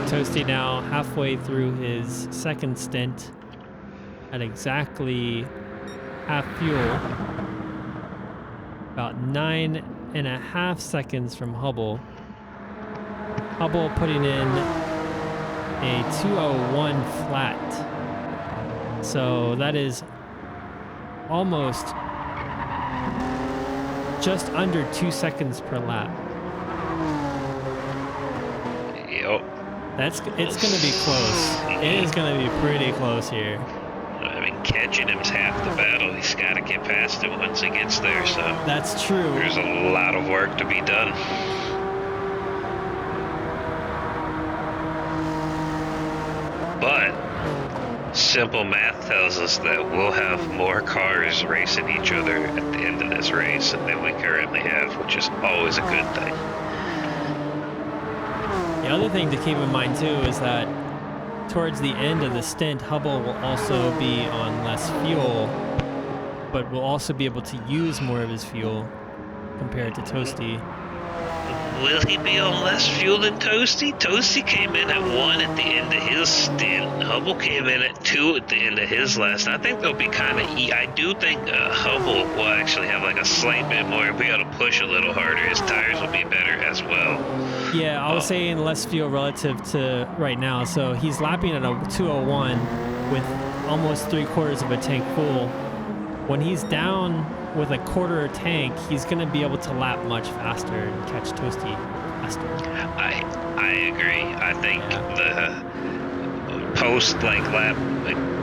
Toasty now halfway through his second stint at exactly half fuel. about 9.5 seconds from Hubble. Hubble putting in a 2:01 flat. So that is almost just under 2 seconds per lap. Yep. It's going to be close. It is going to be pretty close here. I mean, catching him's half the battle. He's got to get past it once he gets there, so... That's true. There's a lot of work to be done. But simple math tells us that we'll have more cars racing each other at the end of this race than we currently have, which is always a good thing. The other thing to keep in mind too is that towards the end of the stint, Hubble will also be on less fuel, but will also be able to use more of his fuel compared to Toasty. Will he be on less fuel than Toasty? Toasty came in at 1 at the end of his stint. Hubble came in at 2 at the end of his last. I think they'll be kind of... I do think Hubble will actually have like a slight bit more. If we got to push a little harder, his tires will be better as well. Yeah, I was saying less fuel relative to right now. So he's lapping at a 2:01 with almost 3/4 of a tank full. When he's down with a quarter tank, he's going to be able to lap much faster and catch Toasty faster. I agree. I think the post lap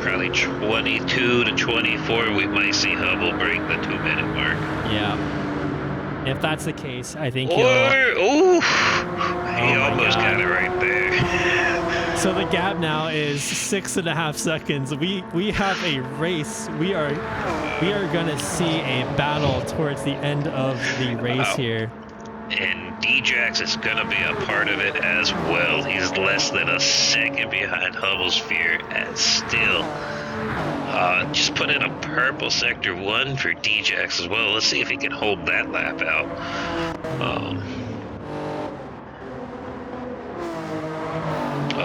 probably 22 to 24, we might see Hubble break the 2-minute mark. Yeah. If that's the case, I think he almost got it right there. So the gap now is 6.5 seconds. We have a race. We are gonna see a battle towards the end of the race here. And D-Jax is gonna be a part of it as well. He's less than a second behind Hubble's Fear, and still just put in a purple sector 1 for D-Jax as well. Let's see if he can hold that lap out.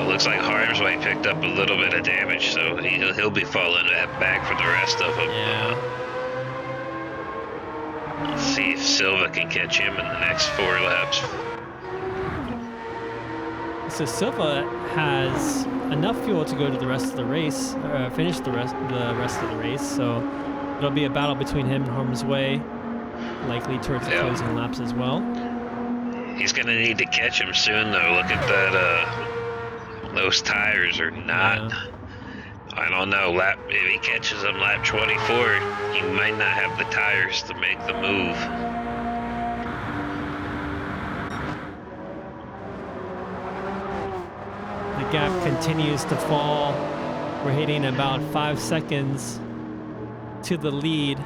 Looks like Harmsway picked up a little bit of damage, so he'll be falling back for the rest of them. Yeah. Let's see if Silva can catch him in the next 4 laps. So Silva has enough fuel to go to the rest of the race, finish the rest of the race. So it'll be a battle between him and Harmsway, likely towards the closing laps as well. He's gonna need to catch him soon, though. Look at that. Those tires are not. Yeah. I don't know. If he catches him lap 24, he might not have the tires to make the move. The gap continues to fall. We're hitting about 5 seconds to the lead.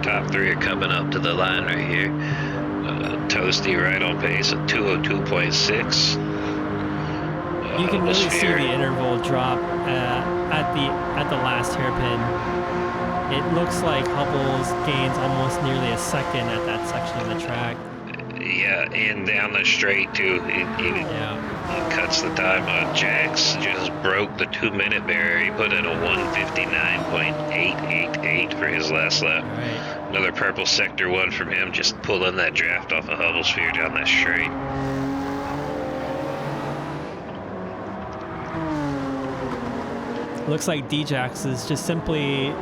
Top 3 are coming up to the line right here. Toasty right on pace at 202.6. You can really see the interval drop at the last hairpin. It looks like Hubble's gains almost nearly a second at that section of the track. Yeah, and down the straight too. It cuts the time. Jax just broke the 2-minute barrier. He put in a 1:59.888 for his last lap. Right. Another purple sector 1 from him, just pulling that draft off of Hubble's Sphere down that straight. Looks like D-Jax is just simply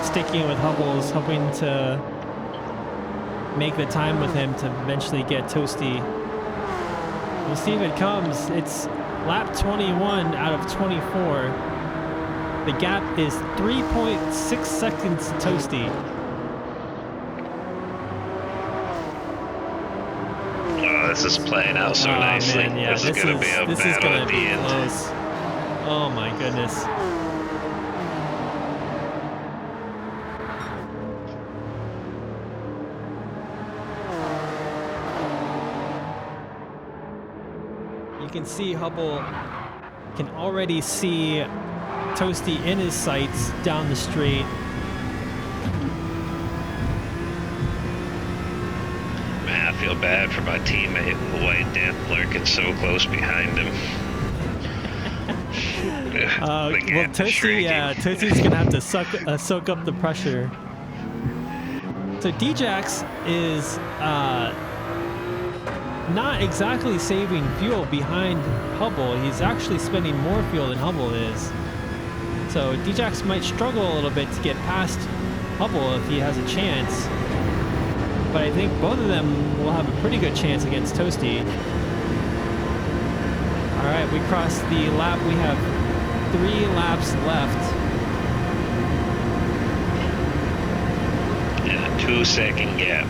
sticking with Hubble's, hoping to make the time with him to eventually get Toasty. We'll see if it comes. It's lap 21 out of 24. The gap is 3.6 seconds to Toasty. Oh, this is playing out so nicely. Man, yeah, this is going to be a battle at the end. Close. Oh my goodness. You can see Hubble can already see Toasty in his sights down the straight. Man, I feel bad for my teammate, White Death, lurking so close behind him. Well, Toasty's gonna have to soak up the pressure. So Djax is not exactly saving fuel behind Hubble. He's actually spending more fuel than Hubble is. So Djax might struggle a little bit to get past Hubble if he has a chance. But I think both of them will have a pretty good chance against Toasty. All right, we crossed the lap. We have 3 laps left. And a 2-second gap.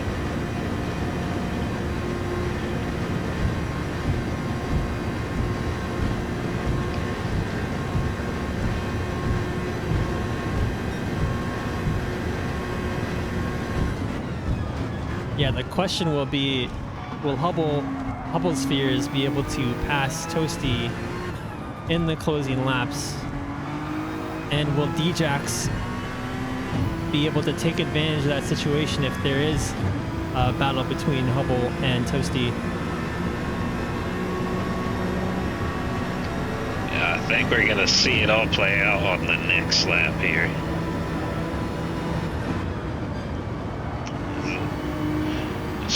Yeah, the question will be, will Hubble Spheres be able to pass Toasty in the closing laps? And will Djax be able to take advantage of that situation if there is a battle between Hubble and Toasty? Yeah, I think we're gonna see it all play out on the next lap here.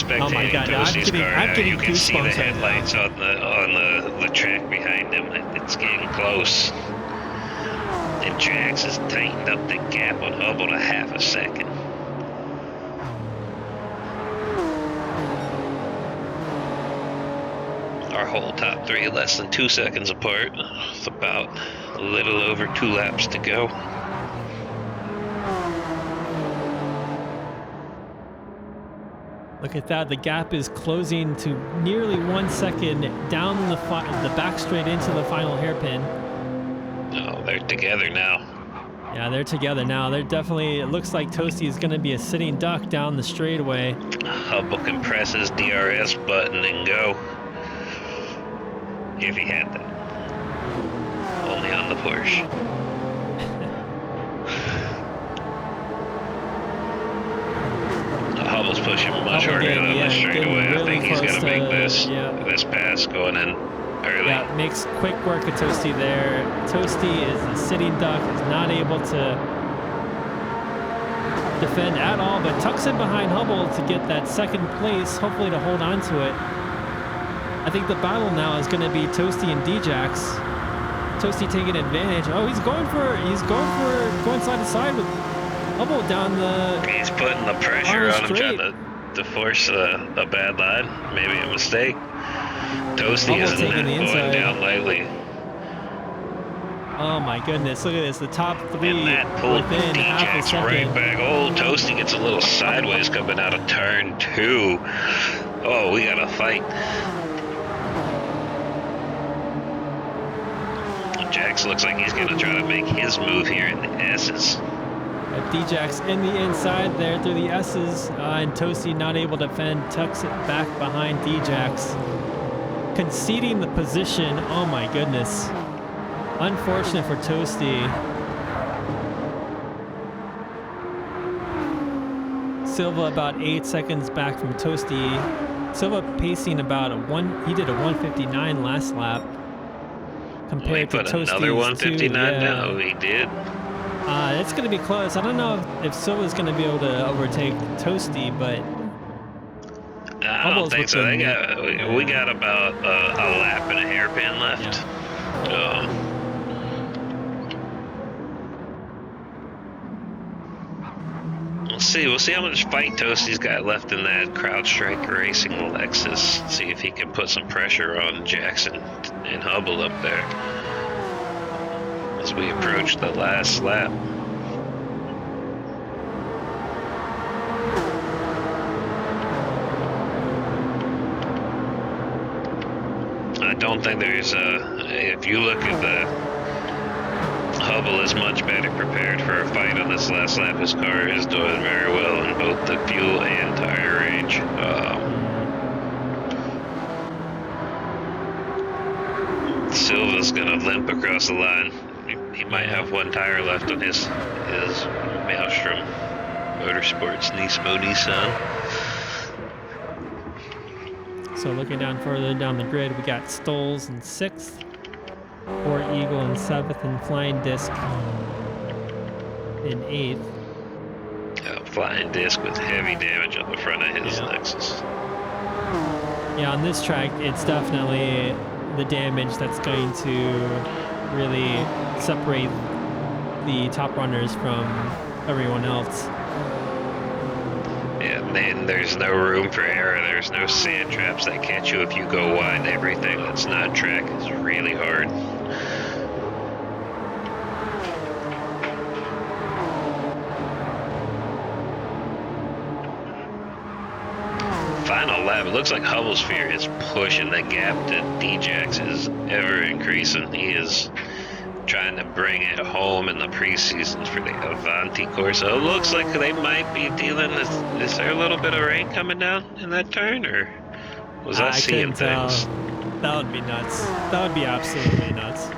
Oh my God! Toasty's car I'm now. getting You can see the goosebumps right headlights now. on the track behind him. It's getting close. And Jax has tightened up the gap on Hubble to half a second. Our whole top 3 less than 2 seconds apart. With about a little over 2 laps to go. Look at that! The gap is closing to nearly 1 second down the back straight into the final hairpin. Oh, they're together now. Yeah, they're together now. They're definitely. It looks like Toasty is going to be a sitting duck down the straightaway. Hubble can press his DRS button and go. If he had that. Only on the Porsche. Hubble's pushing much harder on the straightaway. I think he's going to make this pass going in early. Yeah, makes quick work of Toasty there. Toasty is a sitting duck, is not able to defend at all, but tucks in behind Hubble to get that second place, hopefully to hold on to it. I think the battle now is going to be Toasty and Djax. Toasty taking advantage. Oh, he's going side to side with Hubble down the. He's putting the pressure on him, trying to force a bad line, maybe a mistake. Toasty isn't going down lightly. Oh my goodness! Look at this. The top 3 and that pulled within half a Djax second. right back. Oh, Toasty gets a little sideways coming out of turn 2. Oh, we got to fight. Jax looks like he's going to try to make his move here in the S's. Djax in the inside there through the S's, and Toasty not able to defend, tucks it back behind Djax, conceding the position. Oh my goodness. Unfortunate for Toasty. Silva about 8 seconds back from Toasty. Silva pacing about he did a 159 last lap. Compared to Toasty's another 159 now. He did. It's going to be close. I don't know if Silva's going to be able to overtake Toasty, but I don't think so. We got about a lap and a hairpin left. Yeah. We'll see how much fight Toasty's got left in that CrowdStrike Racing Lexus. See if he can put some pressure on Jackson and Hubble up there as we approach the last lap. I don't think there's if you look at the Hubble is much better prepared for a fight on this last lap. His car is doing very well in both the fuel and tire range. Silva's gonna limp across the line. He might have one tire left on his Maelstrom Motorsports Nismo Nissan. So looking down further down the grid, we got Stoles in 6th, War Eagle in 7th, and Flying Disc in 8th. Flying Disc with heavy damage on the front of his Lexus. Yeah, on this track, it's definitely the damage that's going to really separate the top runners from everyone else. Yeah, and there's no room for error. There's no sand traps that catch you if you go wide. Everything that's not track is really hard. Final lap, it looks like Hubblesphere is pushing. The gap to Djax is ever increasing. He is trying to bring it home in the preseasons for the Avanti course. So it looks like they might be dealing. Is there a little bit of rain coming down in that turn, or was I seeing things? Tell. That would be nuts. That would be absolutely nuts.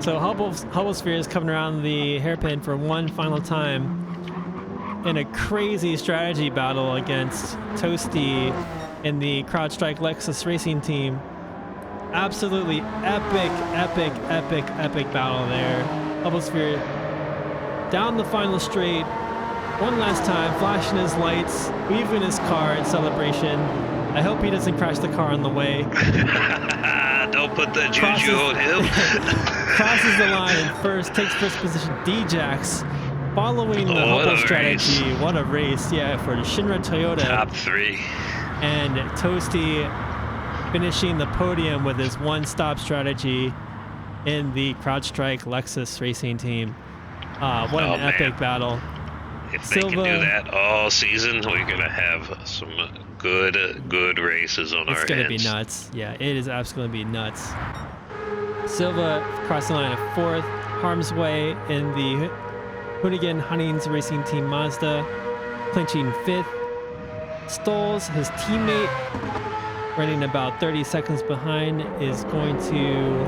So Hubblesphere is coming around the hairpin for one final time in a crazy strategy battle against Toasty in the CrowdStrike Lexus racing team. Absolutely epic battle there. Hubblesphere down the final straight, one last time, flashing his lights, weaving his car in celebration. I hope he doesn't crash the car on the way. Don't put the juju on him. Crosses the line and takes first position. Djax following the Hubble strategy. Race. What a race, yeah, for the Shinra Toyota. Top 3. And Toasty finishing the podium with his one-stop strategy in the CrowdStrike Lexus racing team. What an epic battle. If they can do that all season, we're going to have some good races on our hands. It's going to be nuts. Yeah, it is absolutely going to be nuts. Silva crossing the line of 4th. Harm's Way in the Hoonigan Hunnings Racing Team Mazda, clinching 5th. Stoles, his teammate, running about 30 seconds behind, is going to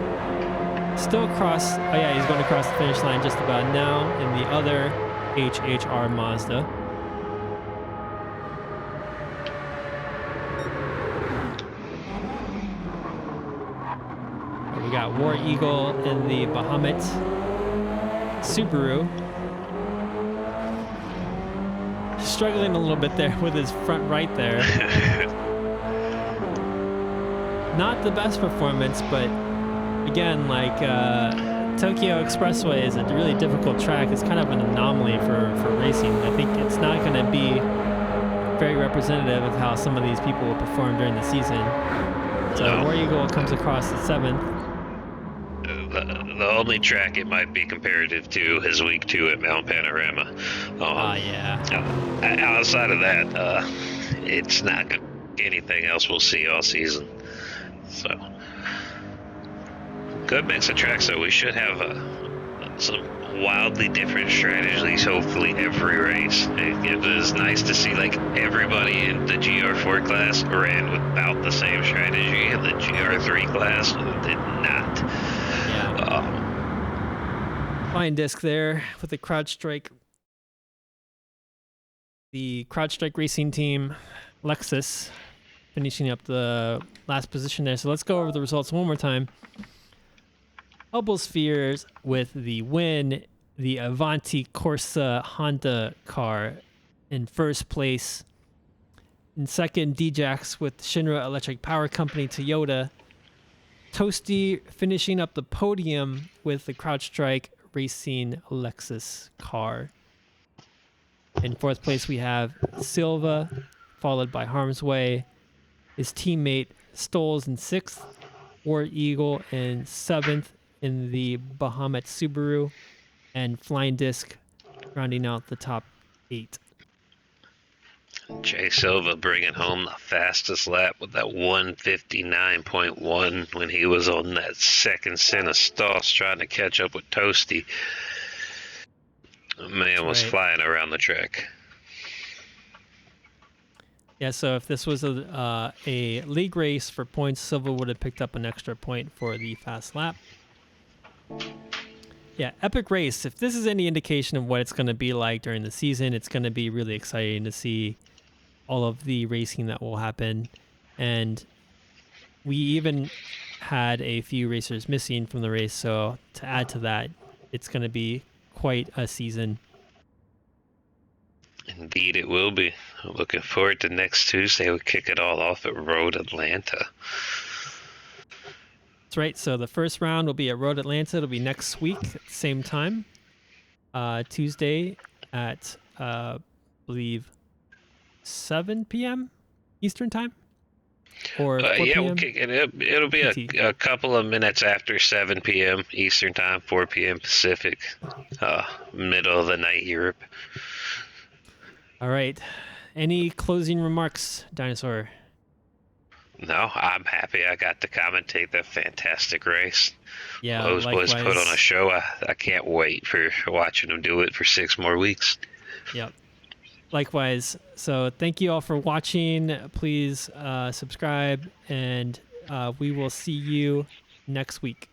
still cross. Oh yeah, he's going to cross the finish line just about now in the other HHR Mazda. We got War Eagle in the Bahamut Subaru. Struggling a little bit there with his front right there. Not the best performance, but again, like Tokyo Expressway is a really difficult track. It's kind of an anomaly for racing. I think it's not going to be very representative of how some of these people will perform during the season. So War Eagle comes across at 7th. The only track it might be comparative to is week 2 at Mount Panorama. Yeah. Outside of that, it's not anything else we'll see all season. So, good mix of tracks. So we should have some wildly different strategies. Hopefully, every race. It is nice to see like everybody in the GR4 class ran with about the same strategy, and the GR3 class did not. Flying Disc there with the CrowdStrike racing team Lexus finishing up the last position there. So let's go over the results one more time. Hubblespheres with the win, the Avanti Corsa Honda car in first place. In second, Djax with Shinra Electric Power Company Toyota. Toasty finishing up the podium with the CrowdStrike Racing Lexus car. In fourth place, we have Silva, followed by Harm's Way. His teammate Stoles in 6th, War Eagle in 7th in the Bahamut Subaru, and Flying Disc rounding out the top 8. Jay Silva bringing home the fastest lap with that 159.1 when he was on that second set of stalls trying to catch up with Toasty. Man was flying around the track. Yeah, so if this was a league race for points, Silva would have picked up an extra point for the fast lap. Yeah, epic race. If this is any indication of what it's going to be like during the season, it's going to be really exciting to see all of the racing that will happen. And we even had a few racers missing from the race, so to add to that, it's going to be quite a season. Indeed, it will be. Looking forward to next Tuesday. We kick it all off at Road Atlanta. That's right. So the first round will be at Road Atlanta. It'll be next week at the same time, Tuesday at I believe 7 p.m. Eastern time, or 4 Yeah, p.m. we'll kick it. It'll be a couple of minutes after 7 p.m. Eastern time, 4 p.m. Pacific, middle of the night Europe. All right. Any closing remarks, Dinosaur? No, I'm happy I got to commentate that fantastic race. Yeah, Those likewise. boys put on a show. I can't wait for watching them do it for 6 more weeks. Yep. Likewise. So thank you all for watching. Please subscribe, and we will see you next week.